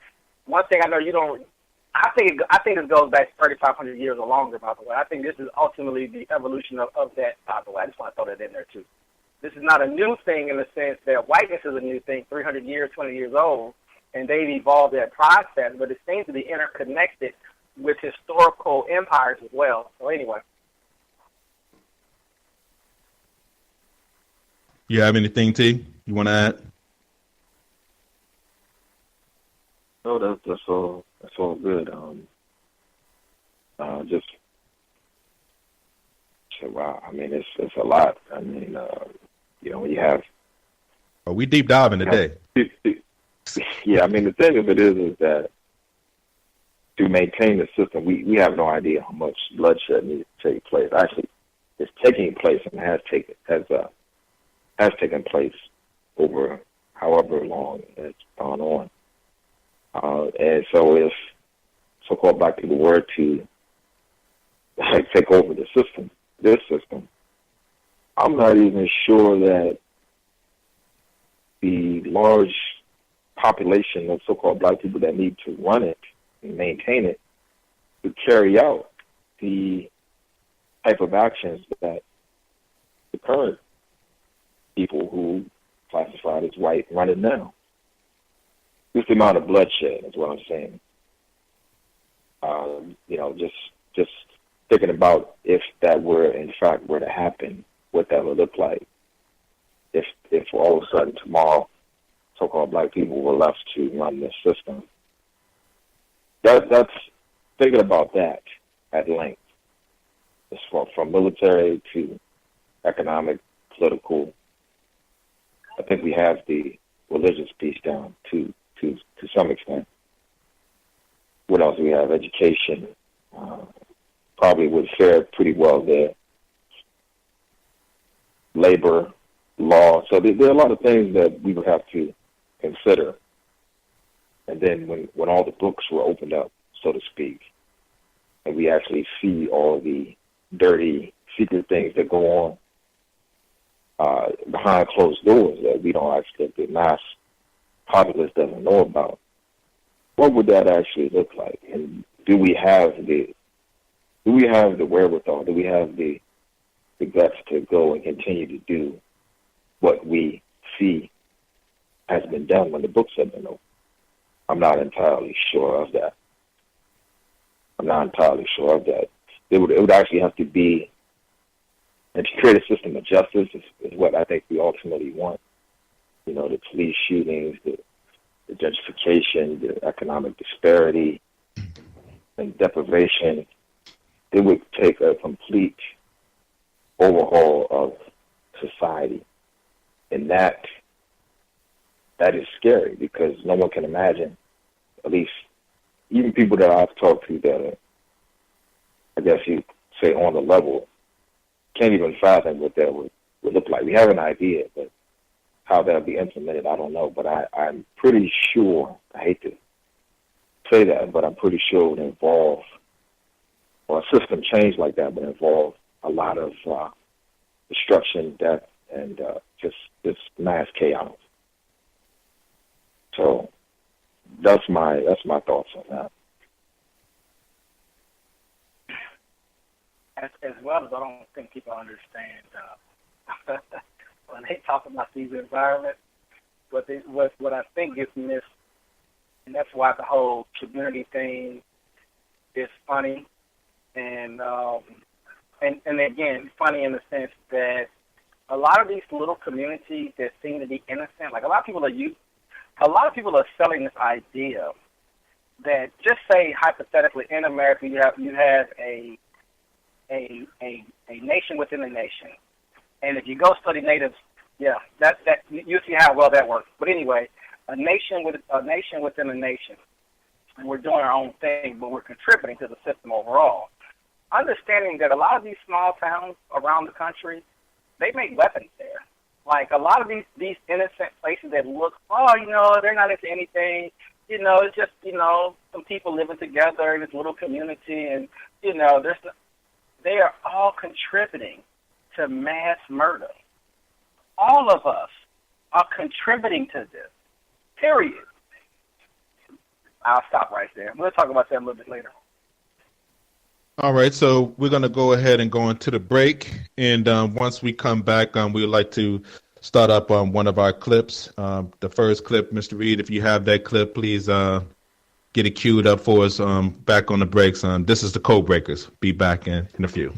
Speaker 3: one thing I know you don't. I think this goes back 3,500 years or longer. By the way, I think this is ultimately the evolution of that. By the way, I just want to throw that in there too. This is not a new thing in the sense that whiteness is a new thing, 300 years, 20 years old, and they've evolved that process. But it seems to be interconnected with historical empires as well. So anyway.
Speaker 2: You have anything, T? You want to add?
Speaker 4: No, that's all. That's all good. Wow. I mean, it's a lot. I mean, when you have.
Speaker 2: Oh, we deep diving today.
Speaker 4: Yeah, I mean, the thing of it is that to maintain the system, we have no idea how much bloodshed needs to take place. Actually, it's taking place and has taken place over however long it's gone on. And so if so-called black people were to take over this system, I'm not even sure that the large population of so-called black people that need to run it and maintain it to carry out the type of actions that the current people who classified as white running now. Just the amount of bloodshed is what I'm saying. Just thinking about if that were in fact were to happen, what that would look like. If all of a sudden tomorrow, so-called black people were left to run this system. That's thinking about that at length. It's from military to economic, political. I think we have the religious piece down to some extent. What else do we have? Education. Probably would fare pretty well there. Labor, law. So there are a lot of things that we would have to consider. And then when all the books were opened up, so to speak, and we actually see all the dirty, secret things that go on behind closed doors that we don't actually, the mass populace doesn't know about, what would that actually look like? And do we have the wherewithal? Do we have the guts to go and continue to do what we see has been done when the books have been opened? I'm not entirely sure of that. It would actually have to be, and to create a system of justice is what I think we ultimately want. You know, the police shootings, the gentrification, the economic disparity, and deprivation. It would take a complete overhaul of society. And that is scary because no one can imagine, at least even people that I've talked to that are, I guess you say on the level, can't even fathom what that would look like. We have an idea, but how that would be implemented, I don't know. But I'm pretty sure, I hate to say that, but I'm pretty sure it would involve, or a system change like that would involve a lot of destruction, death, and just mass chaos. So that's my thoughts on that.
Speaker 3: As well as I don't think people understand when they talk about these environments, what I think gets missed, and that's why the whole community thing is funny, and again, funny in the sense that a lot of these little communities that seem to be innocent, like a lot of people are selling this idea that, just say hypothetically in America you have a nation within a nation, and if you go study natives, that you see how well that works. But anyway, a nation within a nation. We're doing our own thing, but we're contributing to the system overall. Understanding that a lot of these small towns around the country, they make weapons there. Like a lot of these innocent places that look, they're not into anything. It's just, some people living together in this little community, and, they are all contributing to mass murder. All of us are contributing to this, period. I'll stop right there. We'll talk about that a little bit later.
Speaker 2: All right, so we're going to go ahead and go into the break. And once we come back, we would like to start up one of our clips. The first clip, Mr. Reed, if you have that clip, please get it queued up for us back on the breaks. This is the Code Breakers. Be back in a few.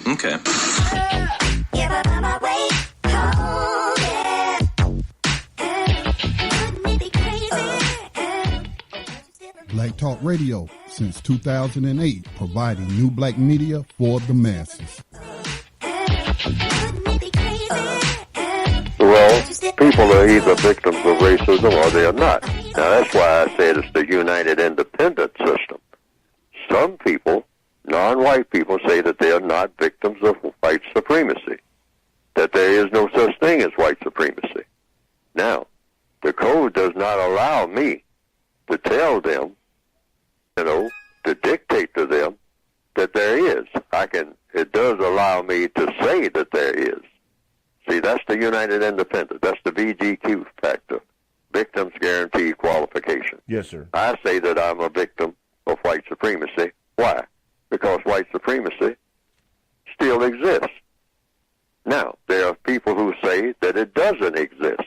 Speaker 5: Okay.
Speaker 1: Black Talk Radio, since 2008, providing new black media for the masses.
Speaker 6: Well, people are either victims of racism or they are not. Now, that's why I said it's the United Independent System. Some people, non-white people, say that they are not victims of white supremacy, that there is no such thing as white supremacy. Now, the code does not allow me to tell them, to dictate to them that there is. I can it does allow me to say that there is. See, that's the United Independent. That's the VGQ factor, Victims Guarantee Qualification.
Speaker 7: Yes, sir.
Speaker 6: I say that I'm a victim of white supremacy. Why? Because white supremacy still exists. Now, there are people who say that it doesn't exist,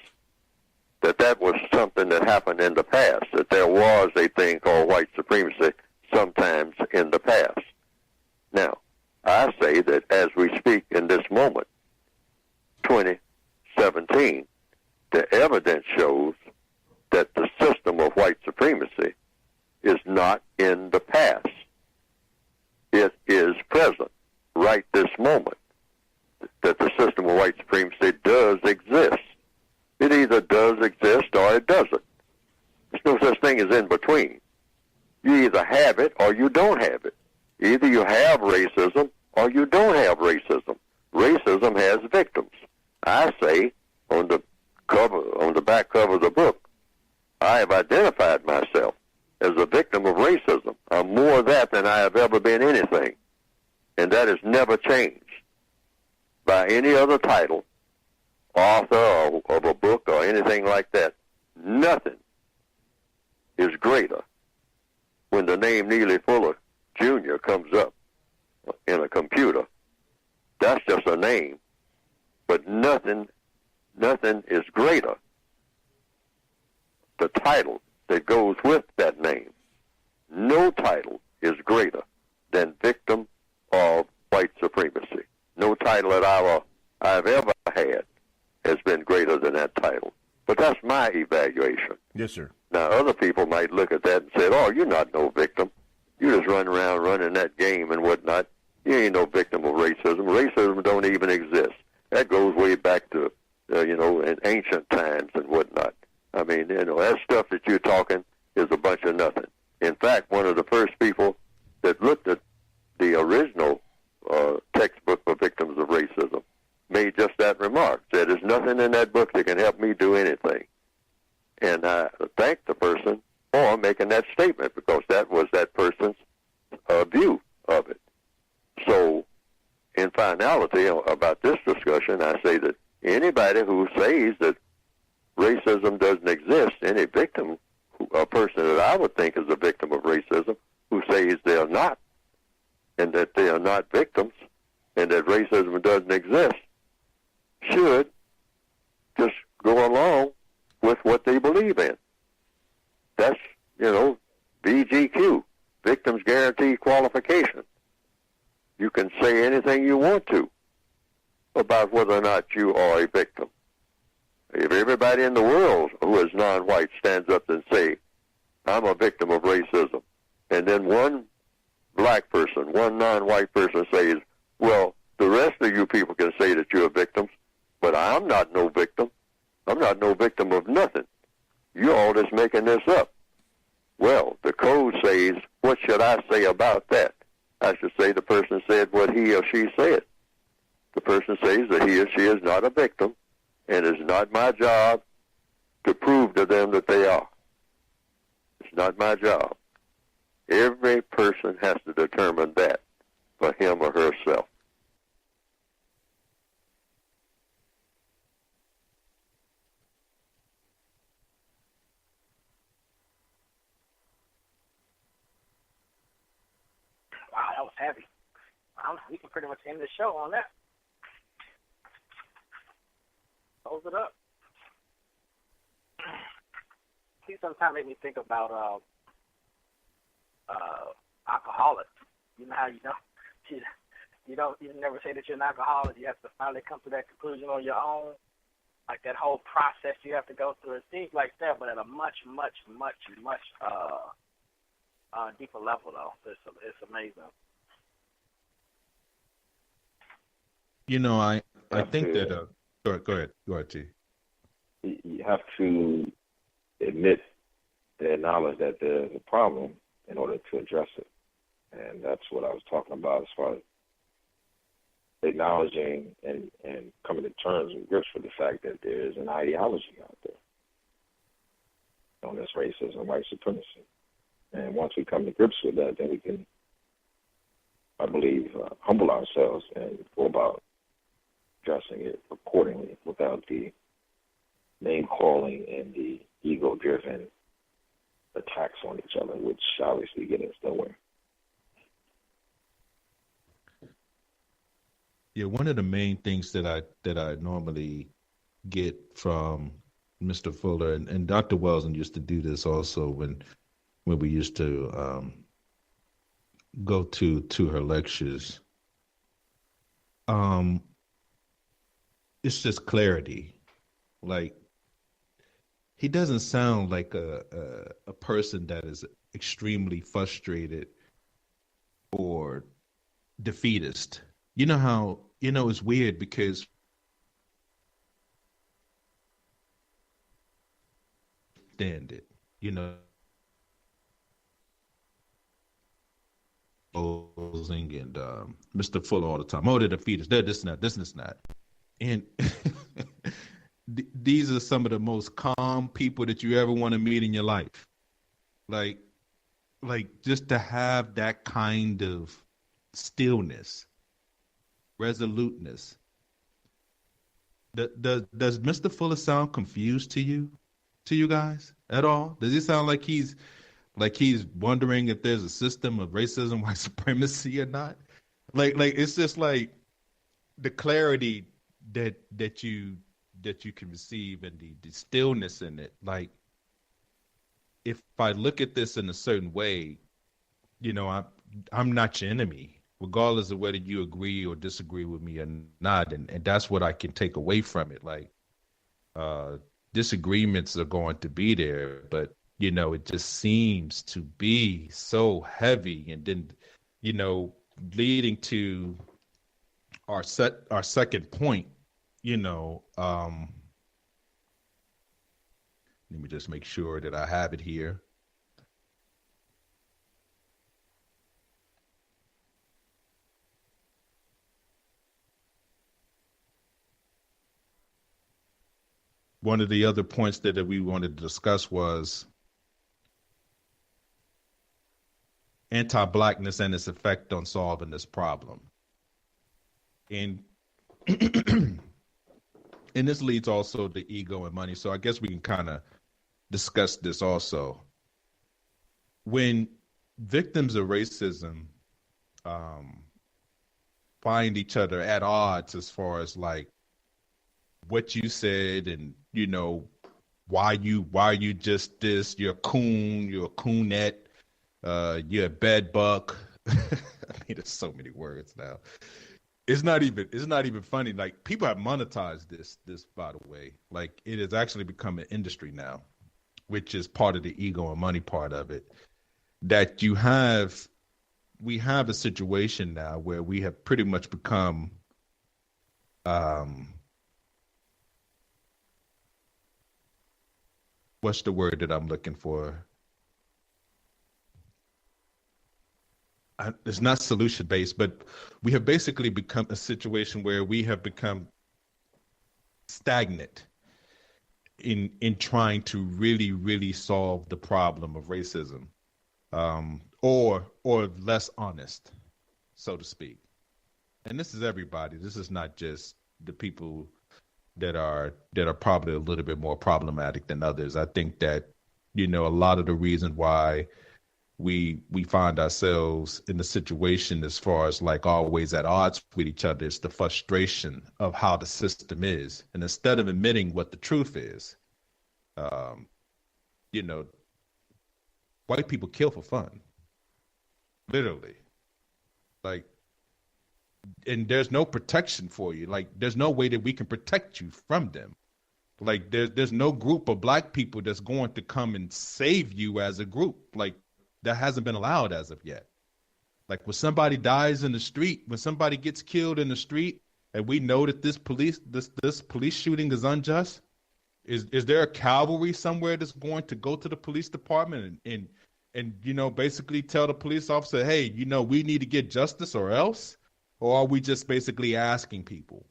Speaker 6: that was something that happened in the past, that there was a thing called white supremacy sometimes in the past. Now, I say that as we speak in this moment, 2017, the evidence shows that the system of white supremacy is not in the past. It is present, right this moment, that the system of white supremacy does exist. It either does exist or it doesn't. There's no such thing as in between. You either have it or you don't have it. Either you have racism or you don't have racism. Racism has victims. I say on the back cover of the book, I have identified myself as a victim of racism. I'm more that than I have ever been anything. And that has never changed by any other title, author of a book or anything like that. Nothing is greater when the name Neely Fuller Jr. comes up in a computer. That's just a name, but nothing is greater. The title that goes with that name. No title is greater than victim of white supremacy. No title that I've ever had has been greater than that title. But that's my evaluation.
Speaker 7: Yes, sir.
Speaker 6: Now, other people might look at that and say, oh, you're not no victim. You just run around running that game and whatnot. You ain't no victim of racism. Racism don't even exist. That goes way back to, in ancient times and whatnot. I mean, that stuff that you're talking is a bunch of nothing. In fact, one of the first people that looked at the original textbook for victims of racism made just that remark, said there's nothing in that book that can help me do anything. And I thank the person for making that statement because that was that person's view of it. So, in finality, about this discussion, I say that anybody who says that racism doesn't exist, any victim, a person that I would think is a victim of racism, who says they're not, and that they are not victims, and that racism doesn't exist, should just go along with what they believe in. That's, VGQ, Victims Guarantee Qualification. You can say anything you want to about whether or not you are a victim. If everybody in the world who is non-white stands up and say, I'm a victim of racism, and then one black person, one non-white person says, well, the rest of you people can say that you're victims, but I'm not no victim. I'm not no victim of nothing. You're all just making this up. Well, the code says, what should I say about that? I should say the person said what he or she said. The person says that he or she is not a victim, and it's not my job to prove to them that they are. It's not my job. Every person has to determine that for him or herself.
Speaker 3: Wow, that was heavy. We can pretty much end the show on that. Close it up. See, sometimes make me think about alcoholics. You know how you never say that you're an alcoholic. You have to finally come to that conclusion on your own. Like that whole process you have to go through. It seems like that, but at a much, much, much, much deeper level, though. It's amazing.
Speaker 2: I think that. Go ahead, T.
Speaker 4: You have to admit, acknowledge that there's a problem in order to address it. And that's what I was talking about as far as acknowledging and coming to terms and grips with the fact that there is an ideology out there known as racism, white supremacy. And once we come to grips with that, then we can I believe, humble ourselves and go about addressing it accordingly without the name calling and the ego-driven attacks on each other, which obviously get us nowhere.
Speaker 2: Yeah, one of the main things that I normally get from Mr. Fuller and Dr. Wellson used to do this also when we used to go to her lectures. It's just clarity. Like, he doesn't sound like a person that is extremely frustrated or defeatist. You know how, it's weird because stand it, and Mr. Fuller all the time. Oh, they're defeatist. They're this and that, this and this and that. And these are some of the most calm people that you ever want to meet in your life. Like just to have that kind of stillness, resoluteness. Does Mr. Fuller sound confused to you guys at all? Does he sound like he's wondering if there's a system of racism, white supremacy or not? Like it's just like the clarity that you can receive and the stillness in it. Like, if I look at this in a certain way, I'm not your enemy, regardless of whether you agree or disagree with me or not. And that's what I can take away from it. Like, disagreements are going to be there, but, it just seems to be so heavy. And then, leading to our second point, let me just make sure that I have it here. One of the other points that we wanted to discuss was anti-Blackness and its effect on solving this problem. And and this leads also to ego and money. So I guess we can kind of discuss this also. When victims of racism find each other at odds as far as like what you said and, why you just this, you're a coon, you're a coonette, you're a bed bug. I mean, there's so many words now. It's not even funny. Like, people have monetized this, by the way. Like, it has actually become an industry now, which is part of the ego and money part of it. That we have a situation now where we have pretty much become, what's the word that I'm looking for? It's not solution based, but we have basically become a situation where we have become stagnant in trying to really, really solve the problem of racism, or less honest, so to speak. And this is everybody. This is not just the people that are probably a little bit more problematic than others. I think that, a lot of the reason why we find ourselves in the situation as far as like always at odds with each other is the frustration of how the system is. And instead of admitting what the truth is, white people kill for fun, literally. Like, and there's no protection for you. Like, there's no way that we can protect you from them. Like, there's no group of black people that's going to come and save you as a group. Like, that hasn't been allowed as of yet. Like, when somebody dies in the street, when somebody gets killed in the street, and we know that this police shooting is unjust, is there a cavalry somewhere that's going to go to the police department and basically tell the police officer, hey, we need to get justice or else? Or are we just basically asking people?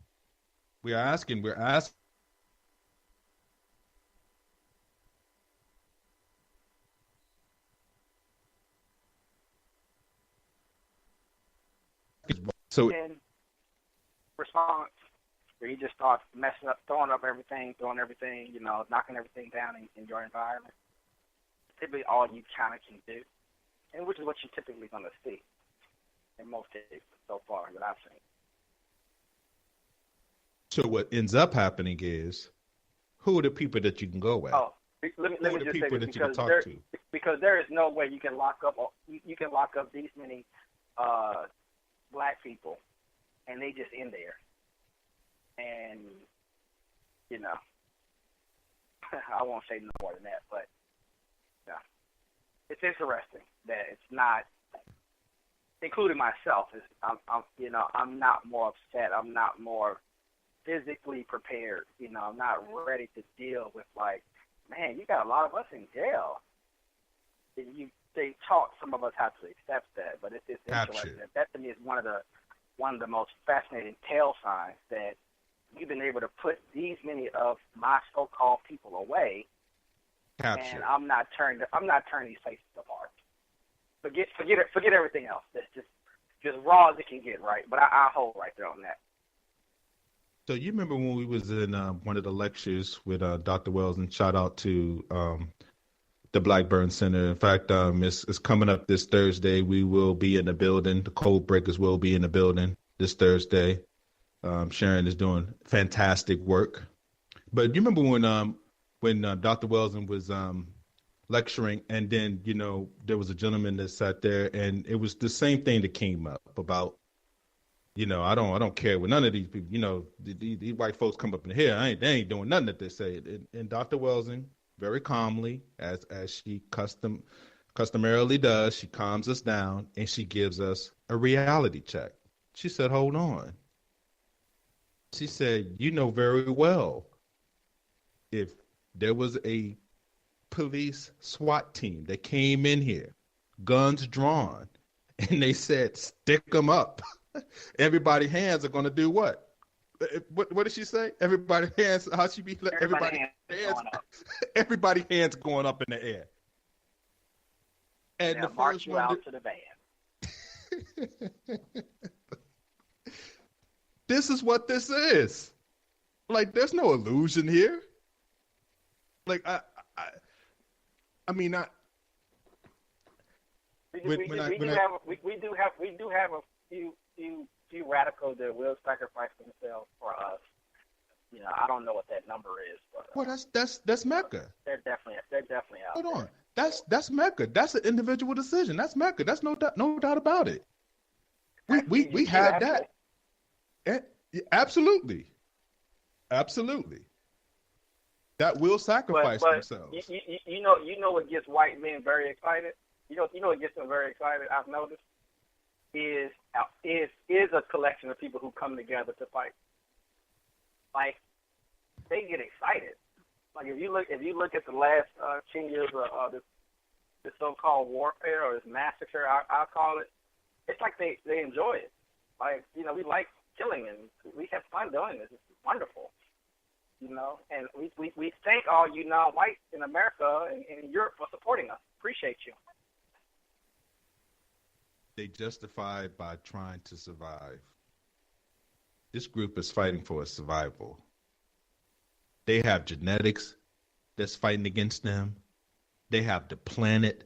Speaker 2: We're asking. So
Speaker 3: response where you just start messing up, throwing everything, knocking everything down in your environment. Typically all you kind of can do, and which is what you're typically going to see in most cases so far that I've seen.
Speaker 2: So what ends up happening is, who are the people that you can go at?
Speaker 3: Oh, let me just say this, because there is no way you can lock up these many black people and they just in there. And, I won't say no more than that, but it's interesting that it's not, including myself, I'm not more upset. I'm not more physically prepared. I'm not ready to deal with, like, man, you got a lot of us in jail. They taught some of us how to accept that, but it's interesting. That to me is one of the most fascinating tell signs that you've been able to put these many of my so-called people away, and I'm not turning these places apart. Forget everything else. That's just raw as it can get, right? But I hold right there on that.
Speaker 2: So you remember when we was in one of the lectures with Dr. Wells, and shout out to the Blackburn Center. In fact, it's coming up this Thursday. We will be in the building. The Code Breakers will be in the building this Thursday. Sharon is doing fantastic work. But you remember when Dr. Wells was lecturing, and then there was a gentleman that sat there, and it was the same thing that came up about, I don't care what none of these people, these white folks come up in here, they ain't doing nothing that they say. And Dr. Welsing, very calmly, as she customarily does, she calms us down and she gives us a reality check. She said, hold on. She said, very well, if there was a police SWAT team that came in here, guns drawn, and they said, stick them up, everybody's hands are going to do what? What did she say? Everybody's hands, how she be? Everybody's hands going up in the air. And the
Speaker 3: march you out to the van.
Speaker 2: This is what this is. Like, there's no illusion here. Like, we do
Speaker 3: have a few radicals that will sacrifice themselves for us. I don't know what that number is, but
Speaker 2: well, that's Mecca.
Speaker 3: They're definitely out.
Speaker 2: Hold on, that's Mecca. That's an individual decision. That's Mecca. That's no doubt about it. We have that. Absolutely. That will sacrifice themselves.
Speaker 3: You know what gets white men very excited? You know what gets them very excited, I've noticed, is a collection of people who come together to fight. Like, they get excited. Like, if you look at the last 10 years of this so-called warfare, or this massacre, I'll call it, it's like they enjoy it. Like, we like killing, and we have fun doing this. It's wonderful. And we thank all you non-whites in America and in Europe for supporting us. Appreciate you.
Speaker 2: They justify it by trying to survive. This group is fighting for a survival. They have genetics that's fighting against them. They have the planet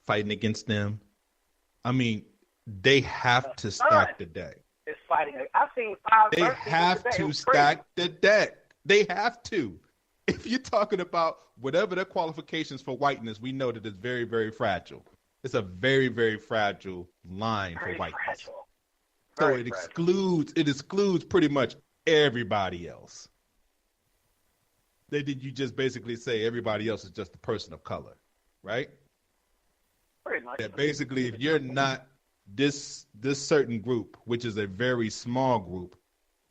Speaker 2: fighting against them. I mean, they have to stack the deck.
Speaker 3: It's fighting. I've seen 5.
Speaker 2: They have to stack the deck. They have to. If you're talking about whatever their qualifications for whiteness, we know that it's very, very fragile. It's a very, very fragile line for whiteness. So it excludes pretty much everybody else. You just basically say everybody else is just a person of color, right?
Speaker 3: Pretty much.
Speaker 2: That basically, if you're not this certain group, which is a very small group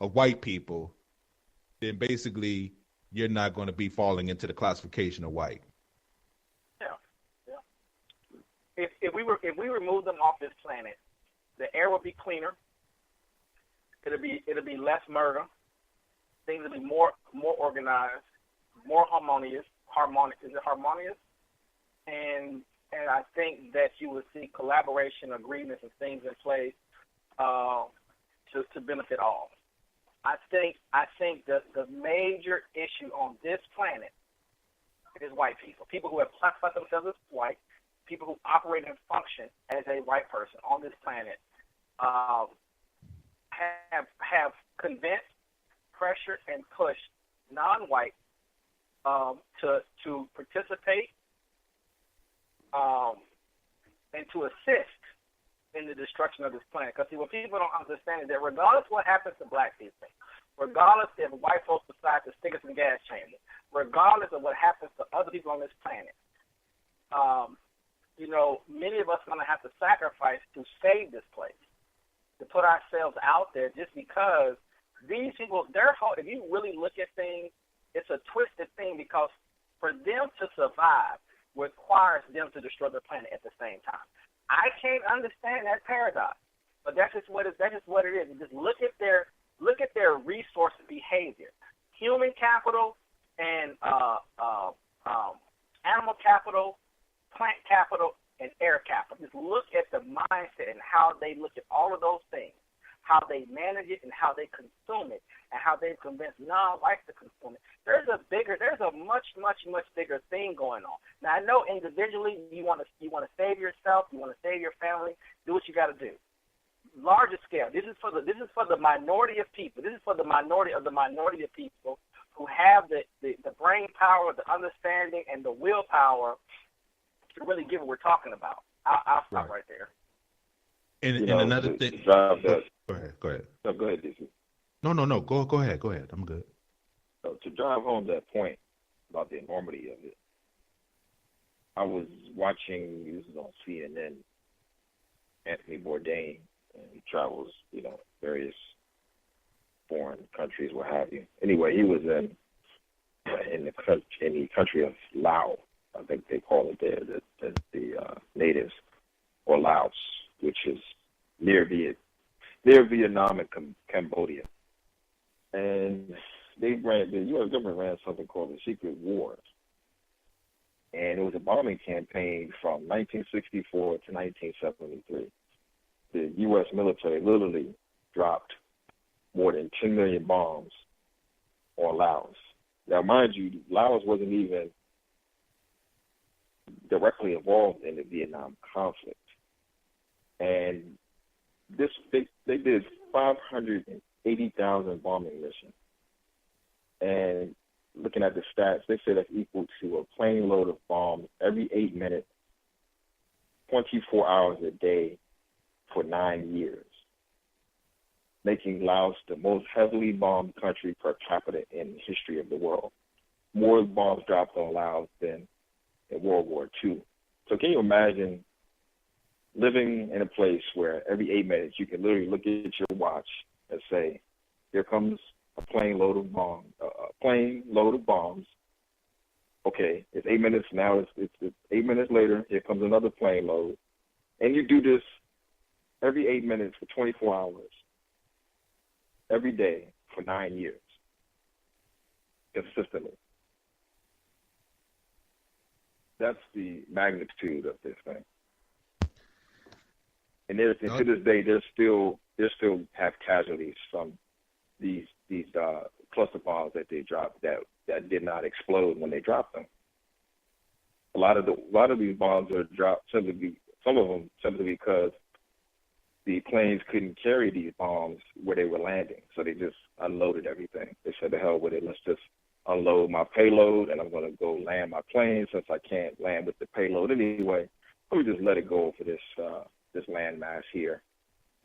Speaker 2: of white people, then basically you're not going to be falling into the classification of white.
Speaker 3: Yeah. If we remove them off this planet, the air will be cleaner. It'll be less murder. Things will be more organized, more harmonious. Is it harmonious? And I think that you will see collaboration, agreements, and things in place to benefit all. I think that the major issue on this planet is white people. People who have classified themselves as white, people who operate and function as a white person on this planet, have convinced, pressured, and pushed non-white to participate and to assist in the destruction of this planet. Because what people don't understand is that regardless of what happens to black people, regardless if white folks decide to stick us in gas chambers, regardless of what happens to other people on this planet, many of us are going to have to sacrifice to save this place, to put ourselves out there, just because these people, if you really look at things, it's a twisted thing, because for them to survive requires them to destroy the planet at the same time. I can't understand that paradox, but that's just what it is. Just look at their resource behavior, human capital and animal capital, plant capital, and air capital. Just look at the mindset and how they look at all of those things, how they manage it and how they consume it, and how they convince non-whites to consume it. There's a much, much, much bigger thing going on. Now, I know individually you want to save yourself, you want to save your family, do what you got to do. Larger scale, this is for the minority of people. This is for the minority of people who have the brain power, the understanding, and the willpower to really get what we're talking about. I'll stop right there.
Speaker 2: And another thing. Go ahead.
Speaker 4: No, go ahead, DC.
Speaker 2: No. Go ahead. I'm good.
Speaker 4: So to drive home that point about the enormity of it, I was watching, this is on CNN, Anthony Bourdain, and he travels, various foreign countries, what have you. Anyway, he was in the country of Laos, I think they call it there, the natives, or Laos, which is near Vietnam and Cambodia. And the U.S. government ran something called the Secret Wars. And it was a bombing campaign from 1964 to 1973. The U.S. military literally dropped more than 10 million bombs on Laos. Now, mind you, Laos wasn't even directly involved in the Vietnam conflict. And they did 580,000 bombing missions. And looking at the stats, they say that's equal to a plane load of bombs every 8 minutes, 24 hours a day for 9 years, making Laos the most heavily bombed country per capita in the history of the world. More bombs dropped on Laos than in World War II. So can you imagine living in a place where every 8 minutes you can literally look at your watch and say, here comes a plane load of bombs. Okay, it's 8 minutes now. It's 8 minutes later. Here comes another plane load, and you do this every 8 minutes for 24 hours, every day for 9 years, consistently. That's the magnitude of this thing. And to this day, they still have casualties from these cluster bombs that they dropped that did not explode when they dropped them. A lot of these bombs are dropped some of them simply because the planes couldn't carry these bombs where they were landing, so they just unloaded everything. They said, "The hell with it, let's just unload my payload, and I'm going to go land my plane since I can't land with the payload anyway. Let me just let it go for this landmass here.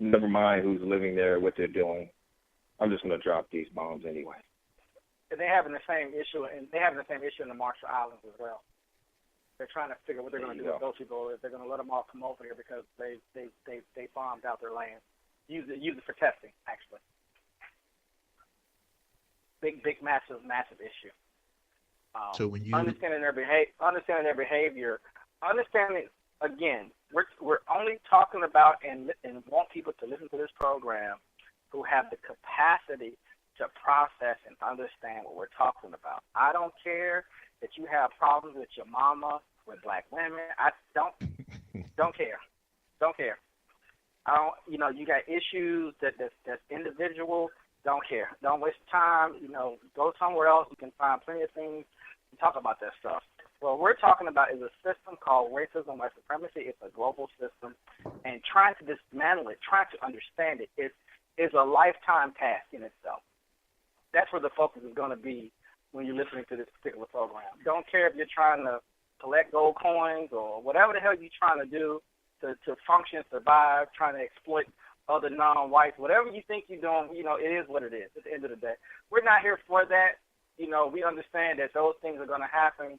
Speaker 4: Never mind who's living there, what they're doing. I'm just going to drop these bombs anyway."
Speaker 3: And they're having the same issue, in the Marshall Islands as well. They're trying to figure what they're going to do with those people. If they're going to let them all come over here because they bombed out their land, use it for testing, actually. Big, massive issue.
Speaker 2: So when you
Speaker 3: understanding their behavior, understanding again, we're only talking about and want people to listen to this program who have the capacity to process and understand what we're talking about. I don't care that you have problems with your mama, with black women. I don't care. I don't, you got issues that's individual. Don't care. Don't waste time. Go somewhere else. You can find plenty of things to talk about that stuff. What we're talking about is a system called racism, white supremacy. It's a global system, and trying to dismantle it, trying to understand it, is a lifetime task in itself. That's where the focus is going to be when you're listening to this particular program. Don't care if you're trying to collect gold coins or whatever the hell you're trying to do to function, survive, trying to exploit other non-whites, whatever you think you're doing, it is what it is at the end of the day. We're not here for that. We understand that those things are going to happen.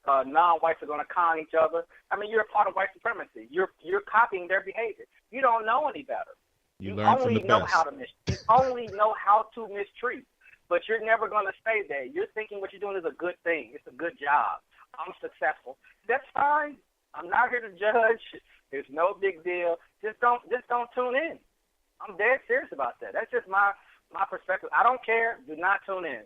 Speaker 3: Non-whites are going to con each other. I mean, you're a part of white supremacy. You're copying their behavior. You don't know any better. You only know how to mistreat, but you're never going to stay there. You're thinking what you're doing is a good thing. It's a good job. I'm successful. That's fine. I'm not here to judge. It's no big deal. Just don't tune in. I'm dead serious about that. That's just my perspective. I don't care. Do not tune in.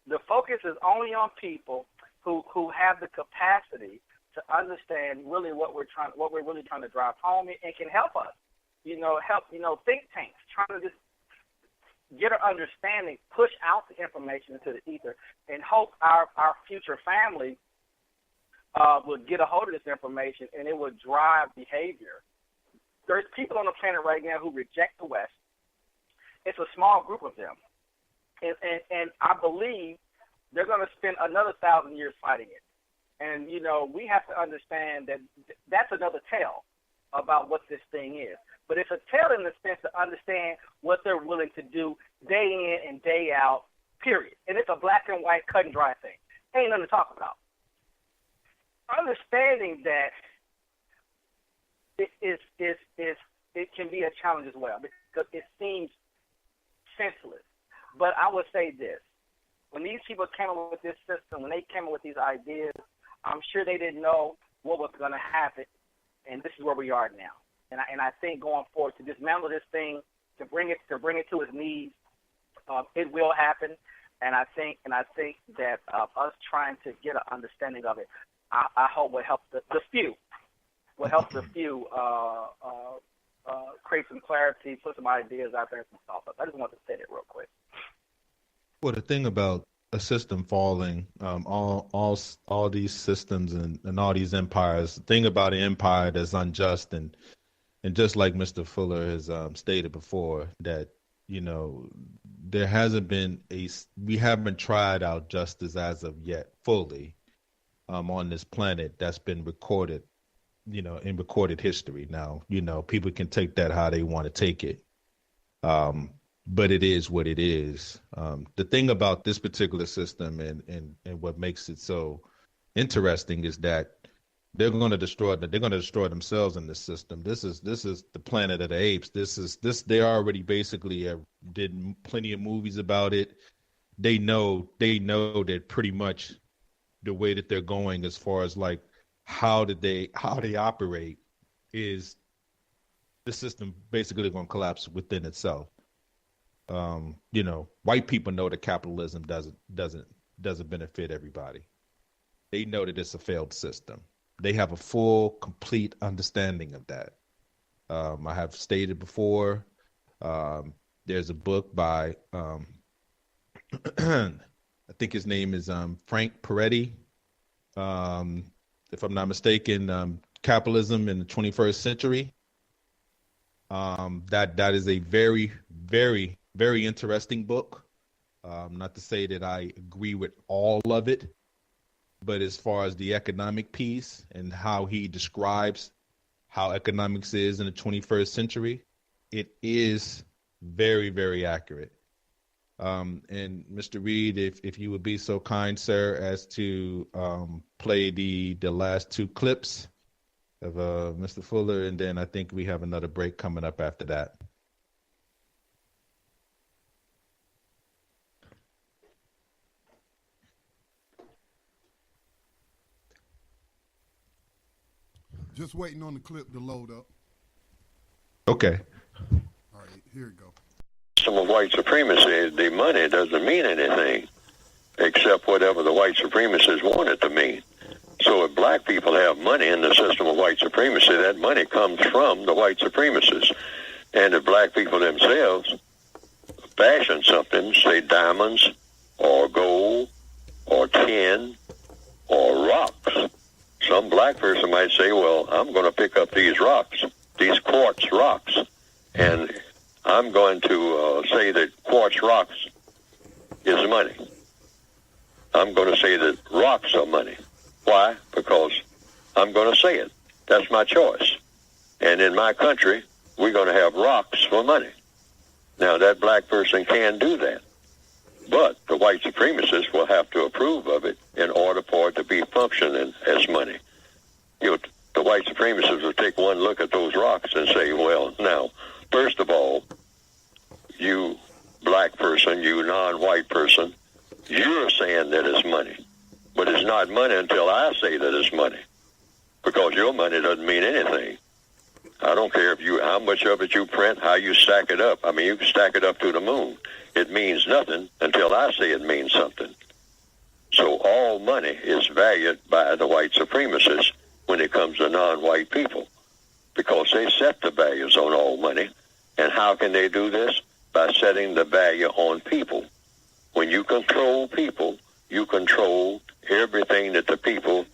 Speaker 3: The focus is only on people who have the capacity to understand really what we're really trying to drive home and can help us. Help think tanks trying to just get an understanding, push out the information into the ether, and hope our future family will get a hold of this information and it will drive behavior. There's people on the planet right now who reject the West. It's a small group of them. And I believe they're going to spend another 1,000 years fighting it. And, we have to understand that that's another tale about what this thing is. But it's a tale in the sense to understand what they're willing to do day in and day out, period. And it's a black and white cut and dry thing. Ain't nothing to talk about. Understanding that it can be a challenge as well because it seems senseless. But I would say this. When these people came up with this system, when they came up with these ideas, I'm sure they didn't know what was going to happen, and this is where we are now. And I think going forward to dismantle this thing, to bring it to its knees, it will happen. And I think that us trying to get an understanding of it, I hope will help the few. Will help the few create some clarity, put some ideas out there, and some thoughts. I just want to say that real quick.
Speaker 2: Well, the thing about a system falling, all these systems and all these empires, the thing about an empire that's unjust and just like Mr. Fuller has stated before, that there hasn't been we haven't tried out justice as of yet fully on this planet that's been recorded, in recorded history. Now, people can take that how they want to take it. But it is what it is. The thing about this particular system and what makes it so interesting is that they're going to destroy themselves in this system. This is the Planet of the Apes. They already basically did plenty of movies about it. They know that pretty much the way that they're going as far as like how they operate is the system basically going to collapse within itself. White people know that capitalism doesn't benefit everybody. They know that it's a failed system. They have a full, complete understanding of that. I have stated before, there's a book by, I think his name is Frank Peretti, if I'm not mistaken, Capitalism in the 21st Century. That is a very, very, very interesting book. Not to say that I agree with all of it, but as far as the economic piece and how he describes how economics is in the 21st century, it is very, very accurate. And Mr. Reed, if you would be so kind, sir, as to play the last two clips of Mr. Fuller, and then I think we have another break coming up after that.
Speaker 1: Just waiting on the clip to load up.
Speaker 2: Okay.
Speaker 1: All right, here we go.
Speaker 6: Some of white supremacy, the money doesn't mean anything except whatever the white supremacists want it to mean. So if black people have have money in the system of white supremacy, that money comes from the white supremacists. And if black people themselves fashion something, say diamonds or gold or tin or rocks, some black person might say, well, I'm going to pick up these rocks, these quartz rocks, and I'm going to say that quartz rocks is money. I'm going to say that rocks are money. Why? Because I'm going to say it. That's my choice. And in my country, we're going to have rocks for money. Now, that black person can do that. But the white supremacists will have to approve of it in order for it to be functioning as money. You know, the white supremacists will take one look at those rocks and say, well, now, first of all, you black person, you non-white person, you're saying that it's money. But it's not money until I say that it's money. Because your money doesn't mean anything. I don't care how much of it you print, how you stack it up. I mean, you can stack it up to the moon. It means nothing until I say it means something. So all money is valued by the white supremacists when it comes to non-white people, because they set the values on all money. And how can they do this? By setting the value on people. When you control people, you control everything that the people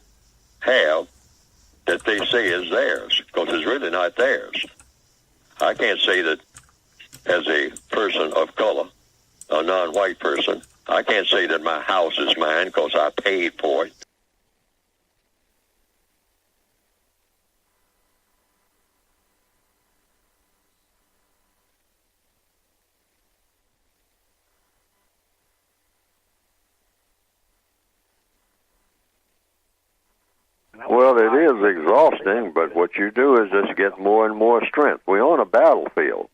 Speaker 6: have that they say is theirs, because it's really not theirs. I can't say that as a person of color, a non-white person, I can't say that my house is mine because I paid for it. Well, it is exhausting, but what you do is just get more and more strength. We're on a battlefield.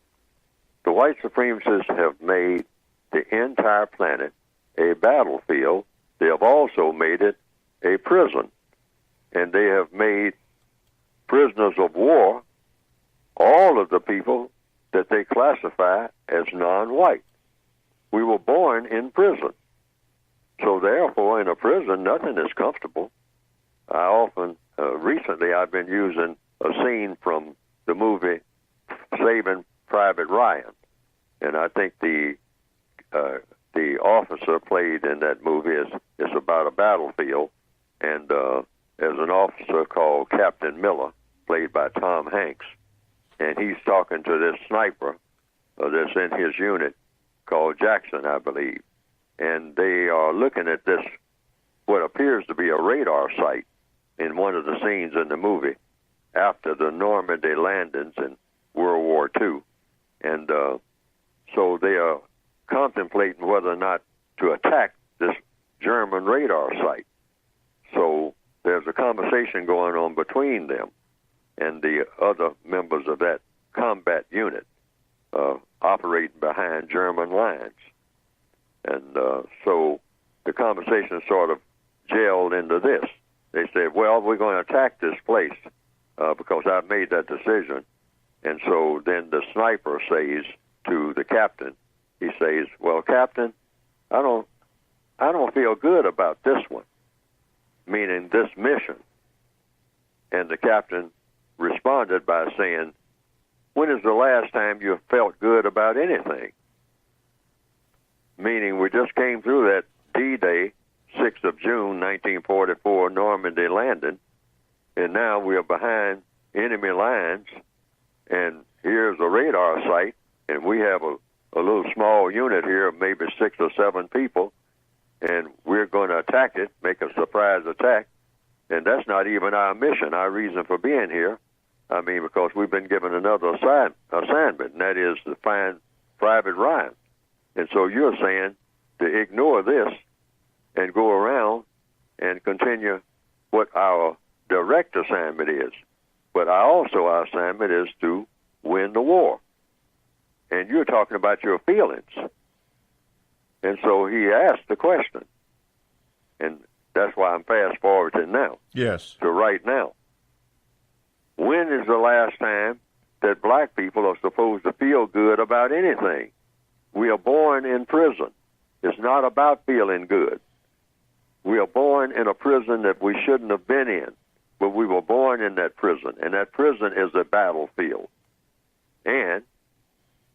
Speaker 6: The white supremacists have made the entire planet a battlefield. They have also made it a prison. And they have made prisoners of war all of the people that they classify as non-white. We were born in prison. So therefore, in a prison, nothing is comfortable. I often, recently I've been using a scene from the movie Saving Private Ryan. And I think the officer played in that movie is about a battlefield. And there's an officer called Captain Miller, played by Tom Hanks. And he's talking to this sniper that's in his unit called Jackson, I believe. And they are looking at this, what appears to be a radar site in one of the scenes in the movie after the Normandy landings in World War II. And so they are contemplating whether or not to attack this German radar site. So there's a conversation going on between them and the other members of that combat unit operating behind German lines. And so the conversation sort of gelled into this. They said, well, we're going to attack this place because I've made that decision. And so then the sniper says to the captain, he says, well, Captain, I don't feel good about this one, meaning this mission. And the captain responded by saying, when is the last time you felt good about anything? Meaning we just came through that D-Day, 6th of June, 1944, Normandy landing, and now we are behind enemy lines, and here's a radar site, and we have a little small unit here of maybe 6 or 7 people, and we're going to attack it, make a surprise attack, and that's not even our mission, our reason for being here. I mean, because we've been given another assignment, and that is to find Private Ryan. And so you're saying to ignore this and go around and continue what our direct assignment is. But our assignment is to win the war. And you're talking about your feelings. And so he asked the question. And that's why I'm fast-forwarding now.
Speaker 7: Yes.
Speaker 6: To right now. When is the last time that black people are supposed to feel good about anything? We are born in prison. It's not about feeling good. We are born in a prison that we shouldn't have been in. but we were born in that prison, and that prison is a battlefield. And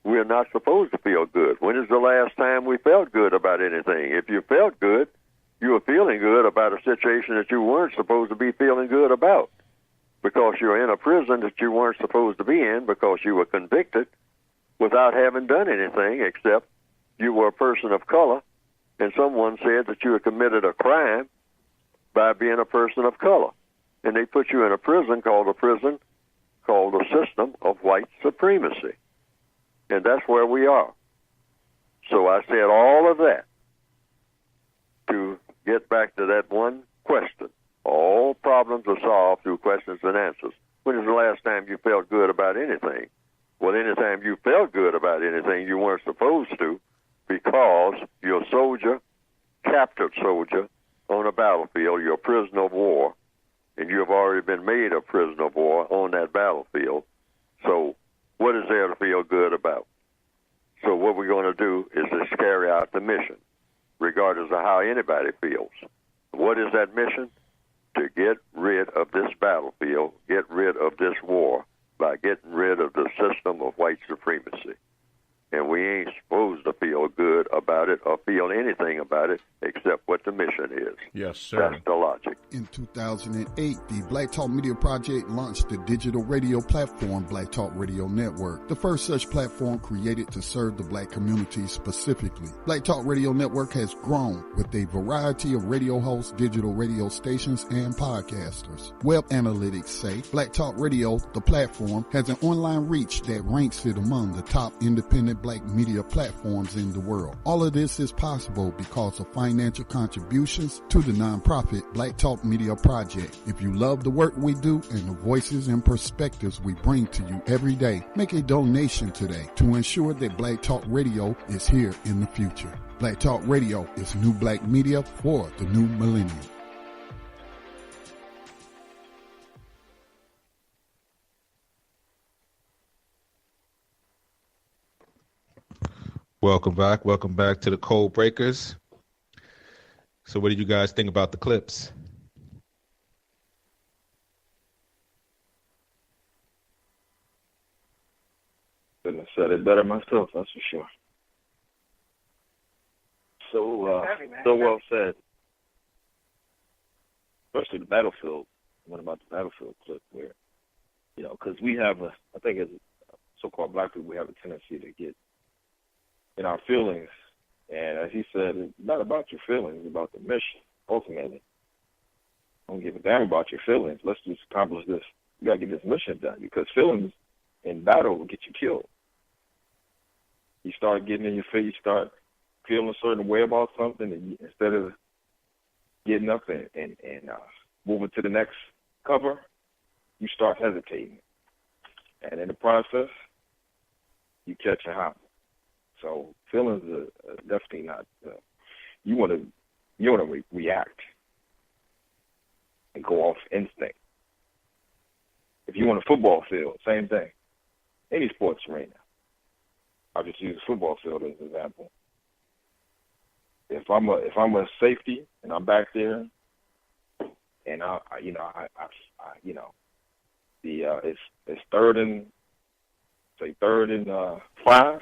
Speaker 6: we're not supposed to feel good. When is the last time we felt good about anything? If you felt good, you were feeling good about a situation that you weren't supposed to be feeling good about, because you're in a prison that you weren't supposed to be in because you were convicted without having done anything except you were a person of color, and someone said that you had committed a crime by being a person of color. And they put you in a prison called a system of white supremacy. And that's where we are. So I said all of that to get back to that one question. All problems are solved through questions and answers. When is the last time you felt good about anything? Well, anytime you felt good about anything, you weren't supposed to, because you're a soldier, captured soldier on a battlefield. You're a prisoner of war, and you have already been made a prisoner of war on that battlefield. So what is there to feel good about? So what we're going to do is just carry out the mission, regardless of how anybody feels. What is that mission? To get rid of this battlefield, get rid of this war by getting rid of the system of white supremacy. And we ain't supposed to feel good about it or feel anything about it except what the mission is.
Speaker 2: Yes, sir.
Speaker 6: That's the logic.
Speaker 1: In 2008, the Black Talk Media Project launched the digital radio platform Black Talk Radio Network, the first such platform created to serve the black community specifically. Black Talk Radio Network has grown with a variety of radio hosts, digital radio stations, and podcasters. Web analytics say Black Talk Radio, the platform, has an online reach that ranks it among the top independent black media platforms in the world. All of this is possible because of financial contributions to the nonprofit Black Talk Media Project. If you love the work we do and the voices and perspectives we bring to you every day, make a donation today to ensure that Black Talk Radio is here in the future. Black Talk Radio is new black media for the new millennium.
Speaker 2: Welcome back to the Code Breakers. So what did you guys think about the clips?
Speaker 4: Couldn't have said it better myself, that's for sure. So well said. Especially the battlefield. What about the battlefield clip where, because we have I think as so-called black people, we have a tendency to get in our feelings. And as he said, it's not about your feelings, it's about the mission, ultimately. Don't give a damn about your feelings. Let's just accomplish this. You got to get this mission done, because feelings in battle will get you killed. You start getting in your face, you start feeling a certain way about something, and instead of getting up and moving to the next cover, you start hesitating. And in the process, you catch a hop. So feelings are definitely not. You want to react and go off instinct. If you want a football field, same thing. Any sports arena. I'll just use a football field as an example. If I'm a safety and I'm back there, and it's third and 5.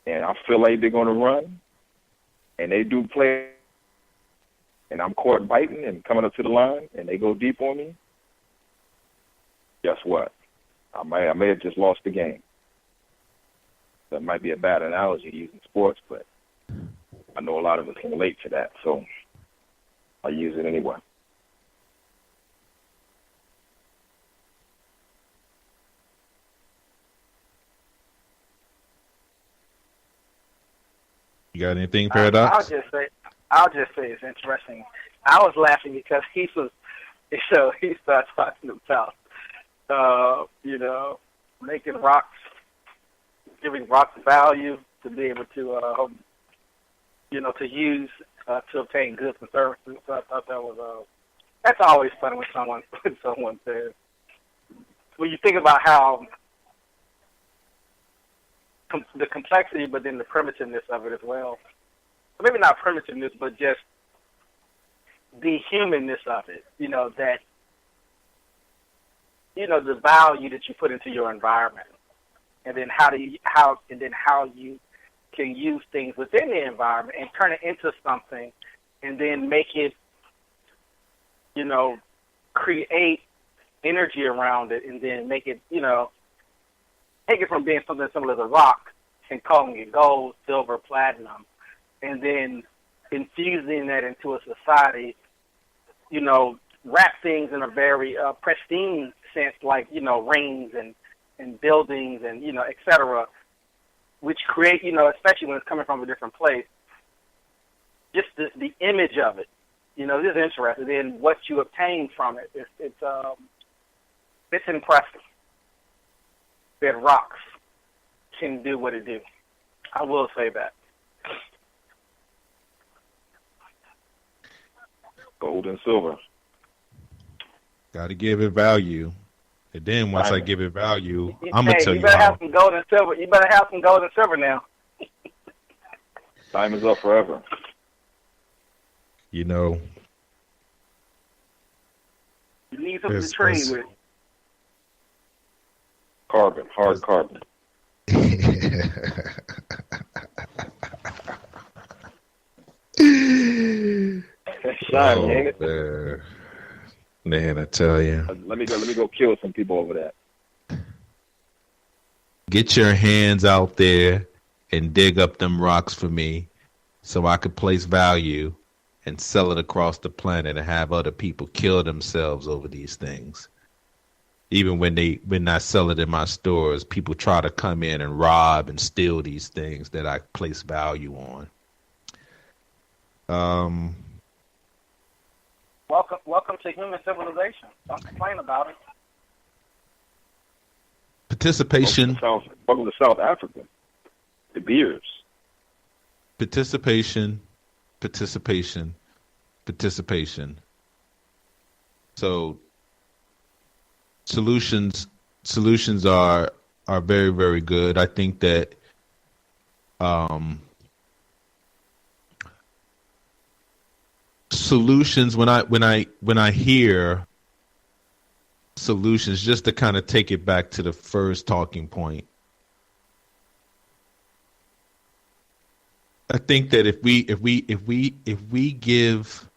Speaker 4: And I feel like they're going to run, and they do play, and I'm caught biting and coming up to the line, and they go deep on me, guess what? I may have just lost the game. That might be a bad analogy using sports, but I know a lot of us can relate to that, so I use it anyway.
Speaker 2: You got anything, Paradox?
Speaker 3: I'll just say it's interesting. I was laughing because he started talking about, making rocks, giving rocks value to be able to, to use to obtain goods and services. So I thought that was, that's always funny when someone says. When you think about how the complexity, but then the primitiveness of it as well. Maybe not primitiveness, but just the humanness of it, that, the value that you put into your environment, and then how you can use things within the environment and turn it into something, and then make it, create energy around it, and then make it, take it from being something similar to rock and calling it gold, silver, platinum, and then infusing that into a society, wrap things in a very pristine sense, like, rings and buildings and, et cetera, which create, especially when it's coming from a different place, just the image of it, this is interesting. Then what you obtain from it, it's impressive that rocks can do what it do. I will say that.
Speaker 4: Gold and silver.
Speaker 2: Got to give it value. And then once I give it value, I'm going to tell you
Speaker 3: better
Speaker 2: how.
Speaker 3: Have some gold and silver. You better have some gold and silver now.
Speaker 4: Diamonds are forever.
Speaker 3: You need something to trade with.
Speaker 4: Carbon, hard carbon. Shiny, ain't it?
Speaker 2: Man, I tell you.
Speaker 4: Let me go kill some people over that.
Speaker 2: Get your hands out there and dig up them rocks for me so I could place value and sell it across the planet and have other people kill themselves over these things. Even when I sell it in my stores, people try to come in and rob and steal these things that I place value on.
Speaker 3: Welcome to human civilization. Don't complain about it.
Speaker 2: Participation.
Speaker 4: Welcome to South Africa. The beers.
Speaker 2: Participation. So solutions are very, very good. I think that solutions, when I hear solutions, just to kind of take it back to the first talking point, I think that if we give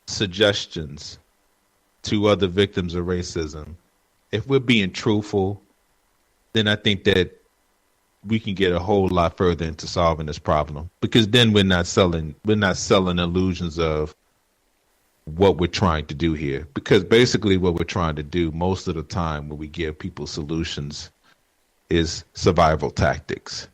Speaker 2: suggestions to other victims of racism, if we're being truthful, then I think that we can get a whole lot further into solving this problem, because then we're not selling illusions of what we're trying to do here. Because basically what we're trying to do most of the time when we give people solutions is survival tactics.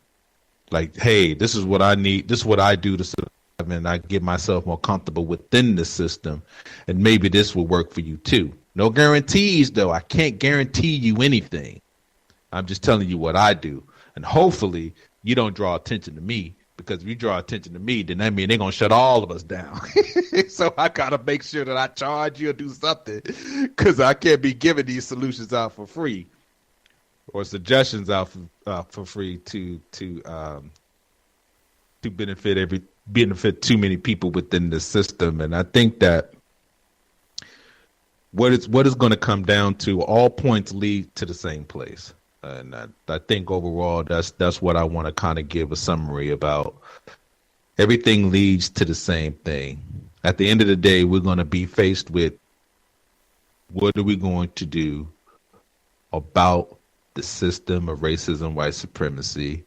Speaker 2: Like, hey, this is what I need. This is what I do to survive, and I get myself more comfortable within the system. And maybe this will work for you too. No guarantees, though. I can't guarantee you anything. I'm just telling you what I do. And hopefully you don't draw attention to me, because if you draw attention to me, then that means they're going to shut all of us down. So I got to make sure that I charge you or do something, because I can't be giving these solutions out for free or suggestions out for free to benefit too many people within the system. And I think that what is going to come down to, all points lead to the same place. And I think overall, that's what I want to kind of give a summary about. Everything leads to the same thing. At the end of the day, we're going to be faced with, what are we going to do about the system of racism, white supremacy?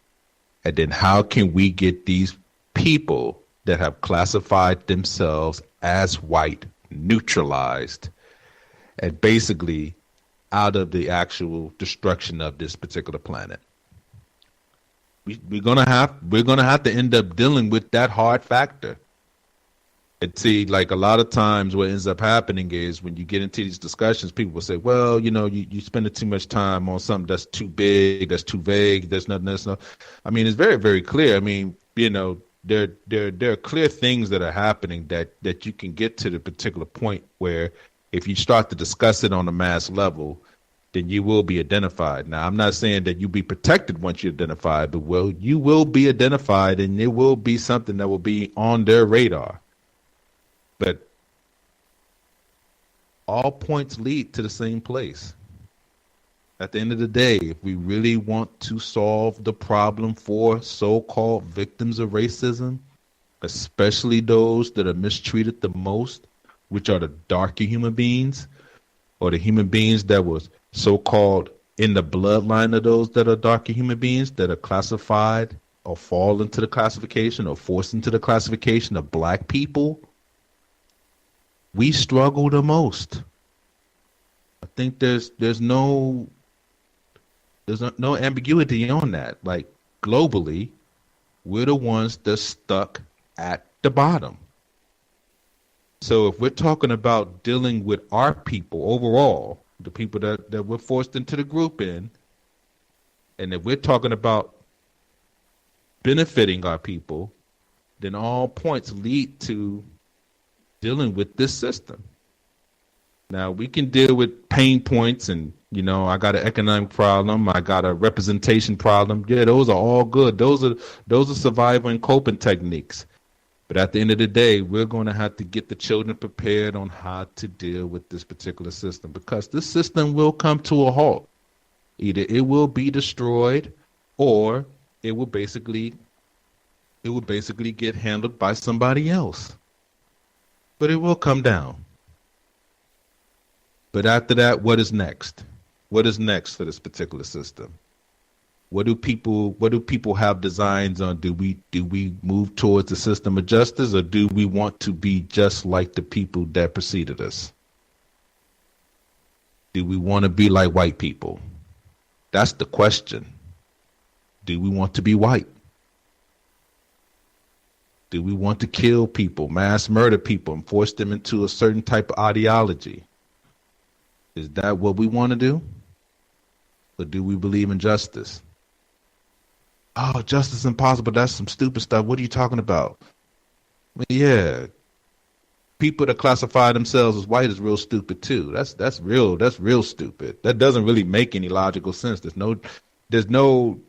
Speaker 2: And then how can we get these people that have classified themselves as white neutralized and basically out of the actual destruction of this particular planet? We're gonna have to end up dealing with that hard factor. And see, like a lot of times what ends up happening is when you get into these discussions, people will say, well, you spending too much time on something that's too big, that's too vague, there's nothing, that's no. I mean, it's very, very clear. I mean, there are clear things that are happening that you can get to the particular point where if you start to discuss it on a mass level, then you will be identified. Now, I'm not saying that you'll be protected once you're identified, but you will be identified, and it will be something that will be on their radar. But all points lead to the same place. At the end of the day, if we really want to solve the problem for so-called victims of racism, especially those that are mistreated the most, which are the darker human beings, or the human beings that was so-called in the bloodline of those that are darker human beings that are classified or fall into the classification or forced into the classification of black people, we struggle the most. I think there's no ambiguity on that. Like globally, we're the ones that's stuck at the bottom. So if we're talking about dealing with our people overall, the people that we're forced into the group in, and if we're talking about benefiting our people, then all points lead to dealing with this system. Now, we can deal with pain points and, I got an economic problem, I got a representation problem. Yeah, those are all good. Those are survival and coping techniques. But at the end of the day, we're going to have to get the children prepared on how to deal with this particular system, because this system will come to a halt. Either it will be destroyed or it will basically get handled by somebody else. But it will come down. But after that, what is next? What is next for this particular system? What do people have designs on? Do we move towards the system of justice, or do we want to be just like the people that preceded us? Do we want to be like white people? That's the question. Do we want to be white? Do we want to kill people, mass murder people, and force them into a certain type of ideology? Is that what we want to do? Or do we believe in justice? Oh, justice is impossible. That's some stupid stuff. What are you talking about? Well, yeah. People that classify themselves as white is real stupid too. That's real stupid. That doesn't really make any logical sense. There's no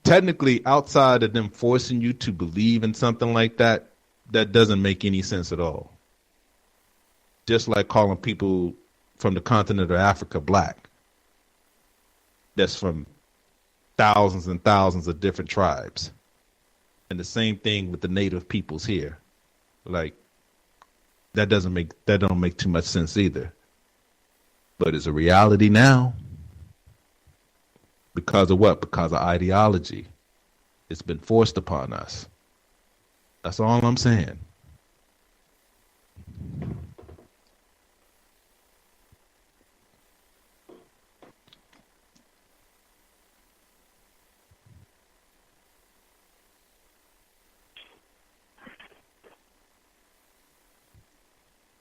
Speaker 2: technically, outside of them forcing you to believe in something like that, that doesn't make any sense at all. Just like calling people from the continent of Africa black. That's from thousands and thousands of different tribes. And the same thing with the native peoples here. Like, that don't make too much sense either. But it's a reality now. Because of what? Because of ideology. It's been forced upon us. That's all I'm saying.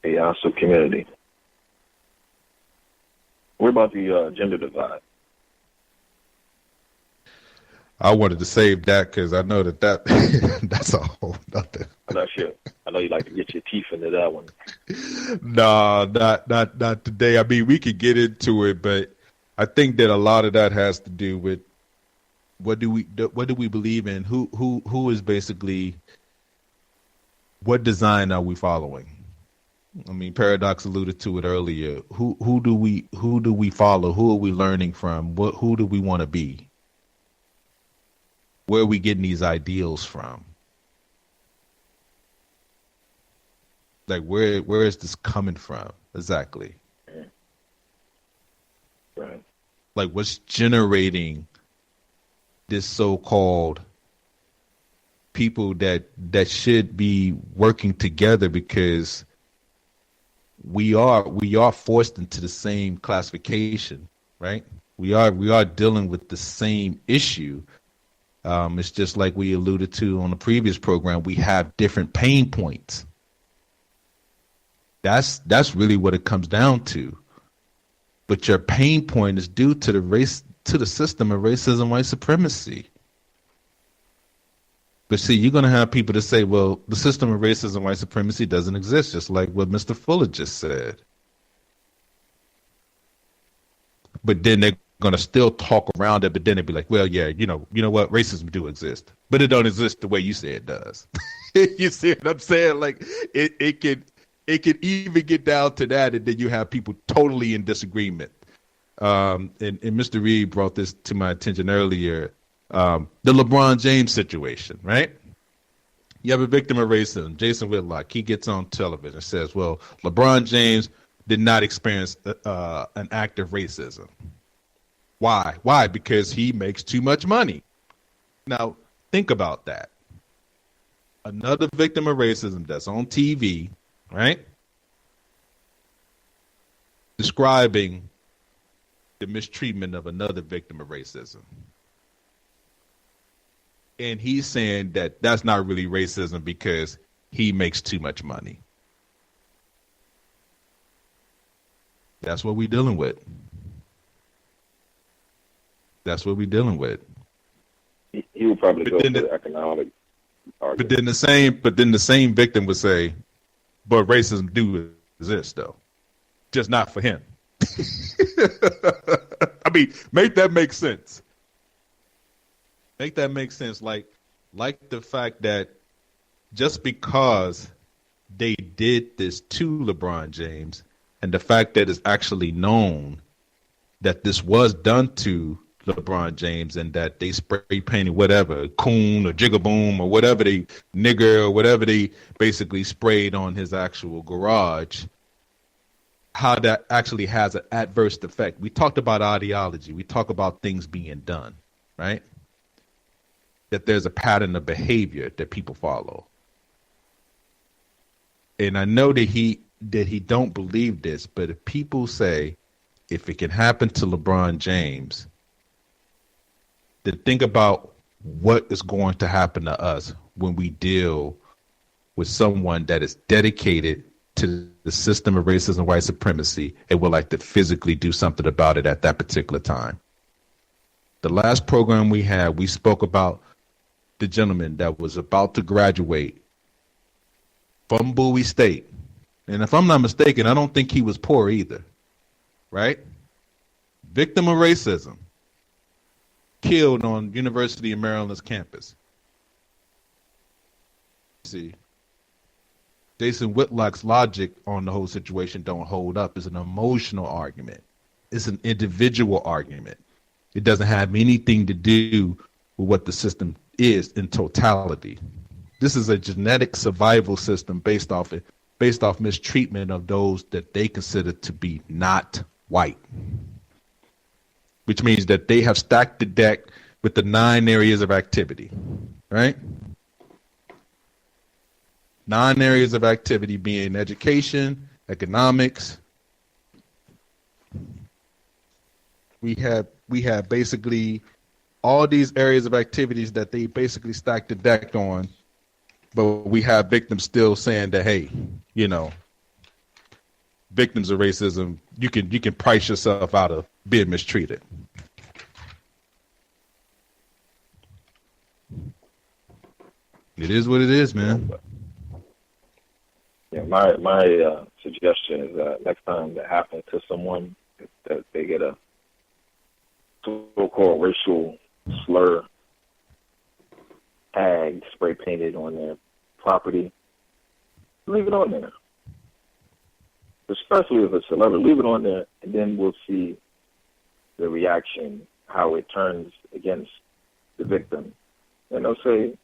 Speaker 4: Hey, also community. What about the gender divide?
Speaker 2: I wanted to save that because I know that that's a whole nother.
Speaker 4: I'm not sure. I know you like to get your teeth into that one.
Speaker 2: No, not today. I mean, we could get into it, but I think that a lot of that has to do with what do we believe in? Who is basically, what design are we following? I mean, Paradox alluded to it earlier. Who do we follow? Who are we learning from? Who do we want to be? Where are we getting these ideals from? Like, where is this coming from exactly?
Speaker 4: Right.
Speaker 2: Like, what's generating this so-called people that should be working together, because we are forced into the same classification, right? We are dealing with the same issue. It's just like we alluded to on the previous program. We have different pain points. That's really what it comes down to. But your pain point is due to the system of racism, white supremacy. But see, you're going to have people that say, well, the system of racism, white supremacy doesn't exist, just like what Mr. Fuller just said. But then they're going to still talk around it, but then they'd be like, well, yeah, you know what, racism do exist, but it don't exist the way you say it does. You see what I'm saying? Like, it can, it could even get down to that, and then you have people totally in disagreement. And Mr. Reed brought this to my attention earlier. The LeBron James situation, right? You have a victim of racism, Jason Whitlock. He gets on television and says, well, LeBron James did not experience an act of racism. Why? Why? Because he makes too much money. Now, think about that. Another victim of racism that's on TV, right? Describing the mistreatment of another victim of racism. And he's saying that that's not really racism because he makes too much money. That's what we're dealing with. That's what we're dealing with.
Speaker 4: He would probably go for the economic argument.
Speaker 2: But then the same victim would say, but racism do exist though. Just not for him. I mean, make that make sense. Make that make sense. Like the fact that just because they did this to LeBron James, and the fact that it's actually known that this was done to LeBron James, and that they spray painted whatever, coon or jigaboom or whatever they nigger or whatever they basically sprayed on his actual garage, how that actually has an adverse effect. We talked about ideology. We talk about things being done, right? That there's a pattern of behavior that people follow. And I know that he don't believe this, but if people say, if it can happen to LeBron James, then think about what is going to happen to us when we deal with someone that is dedicated to the system of racism and white supremacy and would like to physically do something about it at that particular time. The last program we had, we spoke about the gentleman that was about to graduate from Bowie State. And if I'm not mistaken, I don't think he was poor either, right? Victim of racism, killed on University of Maryland's campus. See, Jason Whitlock's logic on the whole situation don't hold up. It's an emotional argument. It's an individual argument. It doesn't have anything to do with what the system is in totality. This is a genetic survival system based off mistreatment of those that they consider to be not white, which means that they have stacked the deck with the 9 areas of activity, right? 9 areas of activity being education, economics. We have basically all these areas of activities that they basically stacked the deck on, but we have victims still saying that, hey, you know, victims of racism, you can price yourself out of being mistreated. It is what it is, man.
Speaker 4: Yeah, my suggestion is that next time that happens to someone, that they get a so-called racial slur tag spray painted on their property, leave it on there. Especially if it's a celebrity, leave it on there, and then we'll see the reaction, how it turns against the victim. And they'll say,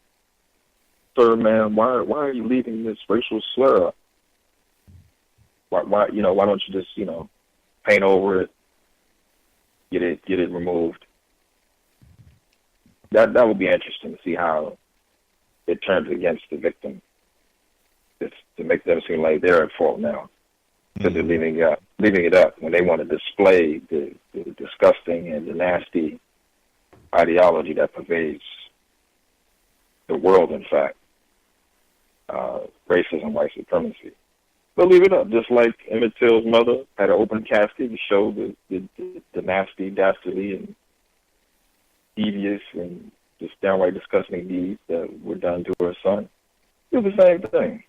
Speaker 4: "Sir, man, why are you leaving this racial slur up? Why don't you just, paint over it, get it removed?" That would be interesting to see how it turns against the victim. It's to make them seem like they're at fault now. Because they're leaving it up when they want to display the disgusting and the nasty ideology that pervades the world, in fact, racism, white supremacy. But leave it up, just like Emmett Till's mother had an open casket to show the nasty, dastardly, and devious and just downright disgusting deeds that were done to her son. Do the same thing.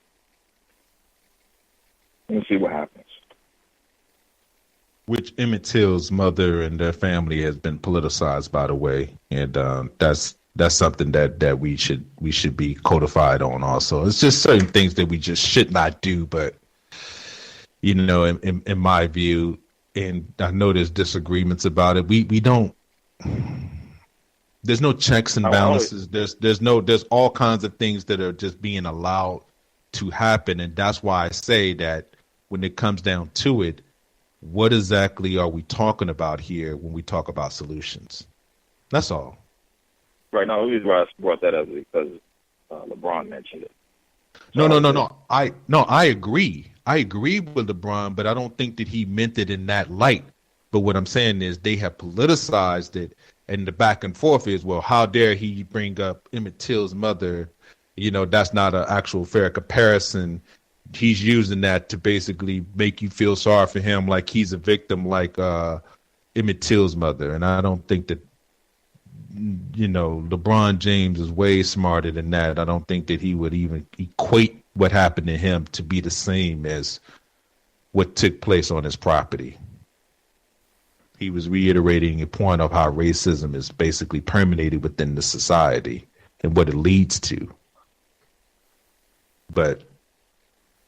Speaker 4: And see what happens.
Speaker 2: Which Emmett Till's mother and their family has been politicized, by the way, and that's something that we should be codified on. Also, it's just certain things that we just should not do. But you know, in my view, and I know there's disagreements about it. We don't. There's no checks and balances. There's all kinds of things that are just being allowed to happen, and that's why I say that when it comes down to it, what exactly are we talking about here when we talk about solutions? That's all.
Speaker 4: Right now, the reason why I brought that up is because LeBron mentioned it.
Speaker 2: No. I agree. I agree with LeBron, but I don't think that he meant it in that light. But what I'm saying is they have politicized it, and the back and forth is, well, how dare he bring up Emmett Till's mother? You know, that's not an actual fair comparison. He's using that to basically make you feel sorry for him, like he's a victim, like Emmett Till's mother. And I don't think that, you know, LeBron James is way smarter than that. I don't think that he would even equate what happened to him to be the same as what took place on his property. He was reiterating a point of how racism is basically permeated within the society and what it leads to. But,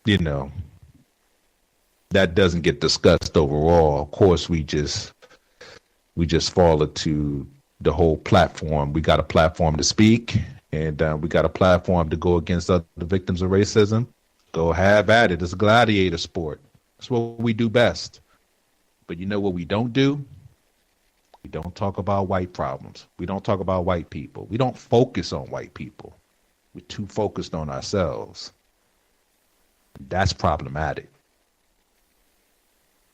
Speaker 2: you know, that doesn't get discussed overall. Of course, we just fall into the whole platform. We got a platform to speak, and we got a platform to go against other victims of racism. Go have at it. It's a gladiator sport. That's what we do best. But you know what we don't do? We don't talk about white problems. We don't talk about white people. We don't focus on white people. We're too focused on ourselves. That's problematic.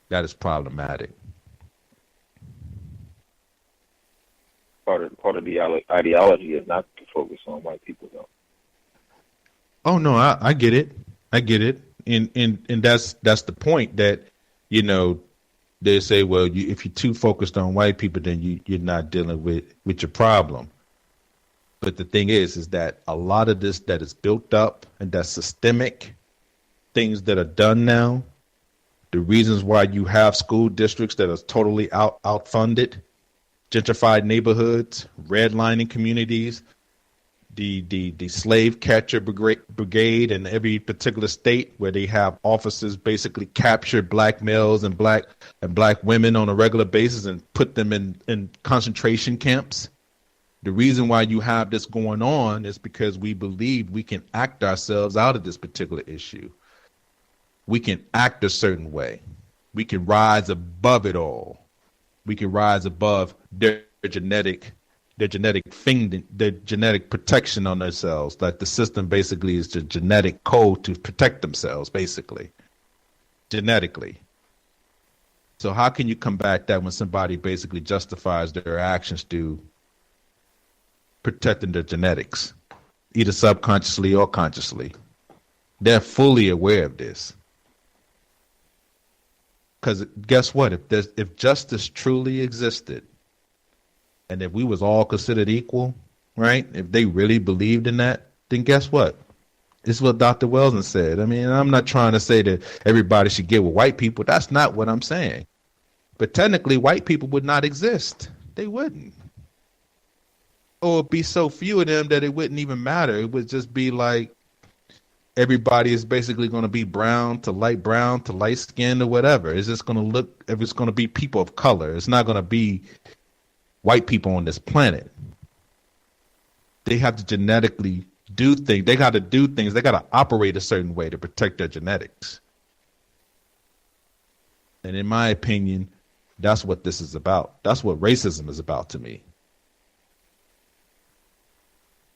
Speaker 2: That is problematic.
Speaker 4: Part of the ideology is not to focus on white people, though.
Speaker 2: Oh no, I get it. I get it. And that's the point that, you know, they say, well, if you're too focused on white people, then you're not dealing with your problem. But the thing is that a lot of this that is built up and that's systemic, things that are done now, the reasons why you have school districts that are totally outfunded, gentrified neighborhoods, redlining communities, the slave catcher brigade in every particular state where they have officers basically capture black males and black women on a regular basis and put them in concentration camps. The reason why you have this going on is because we believe we can act ourselves out of this particular issue. We can act a certain way. We can rise above it all. We can rise above their genetic protection on themselves. Like the system basically is the genetic code to protect themselves, basically, genetically. So how can you combat that when somebody basically justifies their actions through protecting their genetics, either subconsciously or consciously? They're fully aware of this. Because guess what? If justice truly existed, and if we was all considered equal, right? If they really believed in that, then guess what? It's what Dr. Welsing said. I mean, I'm not trying to say that everybody should get with white people. That's not what I'm saying. But technically, white people would not exist. They wouldn't. Or it'd be so few of them that it wouldn't even matter. It would just be like everybody is basically going to be brown to light skinned or whatever. It's just going to look, if it's going to be people of color, it's not going to be white people on this planet. They have to genetically do things. They got to do things. They got to operate a certain way to protect their genetics. And in my opinion, that's what this is about. That's what racism is about to me.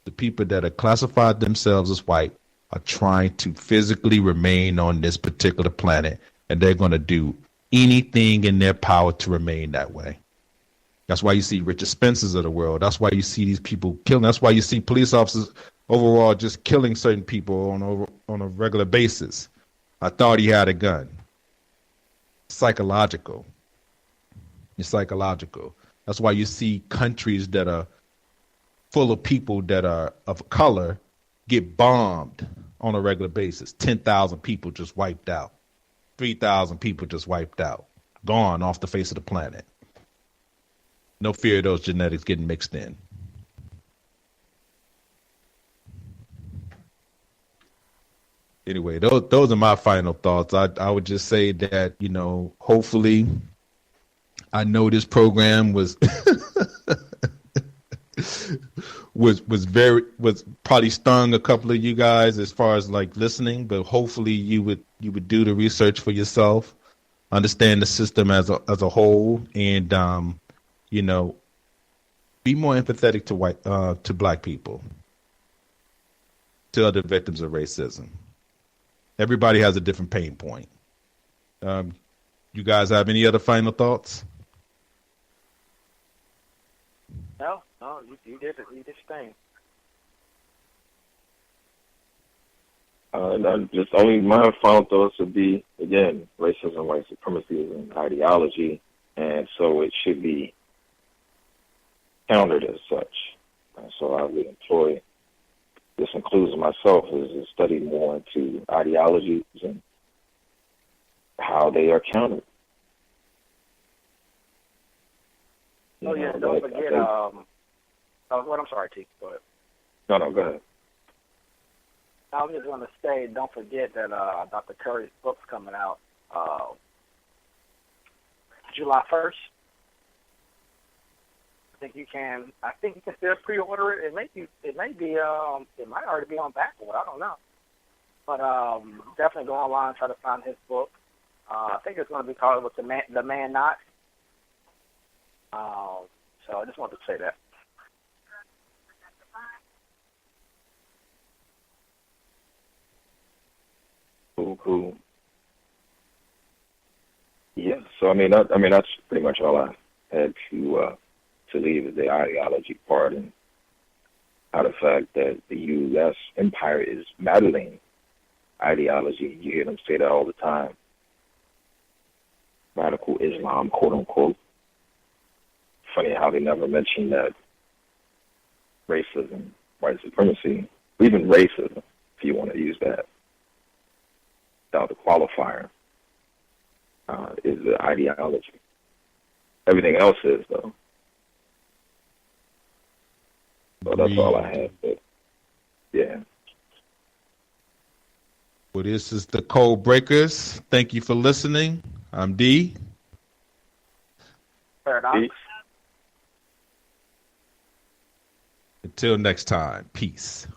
Speaker 2: The people that have classified themselves as white are trying to physically remain on this particular planet, and they're going to do anything in their power to remain that way. That's why you see Richard Spencers of the world. That's why you see these people killing. That's why you see police officers overall just killing certain people on a regular basis. I thought he had a gun. Psychological. It's psychological. That's why you see countries that are full of people that are of color get bombed on a regular basis. 10,000 people just wiped out. 3,000 people just wiped out. Gone off the face of the planet. No fear of those genetics getting mixed in. Anyway, those are my final thoughts. I would just say that, hopefully, I know this program was was probably stung a couple of you guys as far as like listening, but hopefully you would do the research for yourself, understand the system as a whole, and be more empathetic to black people, to other victims of racism. Everybody has a different pain point. You guys have any other final thoughts?
Speaker 3: No, you did it. You did your thing.
Speaker 4: Just only my final thoughts would be, again, racism, white supremacy is an ideology, and so it should be countered as such. So I would employ, this includes myself, is to study more into ideologies and how they are countered.
Speaker 3: Oh, yeah, don't forget, I'm sorry, T, go ahead.
Speaker 4: No, go ahead.
Speaker 3: I was just going to say, don't forget that Dr. Curry's book's coming out July 1st. I think you can still pre-order it. It might already be on backward. I don't know. But definitely go online and try to find his book. I think it's going to be called The Man Not. So I just wanted to say that.
Speaker 4: Cool. Yeah. So that's pretty much all I had to leave is the ideology part, and how the fact that the U.S. empire is meddling ideology. You hear them say that all the time. Radical Islam, quote unquote. Funny how they never mention that racism, white supremacy, even racism, if you want to use that, without the qualifier, is the ideology. Everything else is, though. So that's all I have. But, yeah.
Speaker 2: Well, this is the Code Breakers. Thank you for listening. I'm D.
Speaker 3: Paradox.
Speaker 2: Until next time, peace.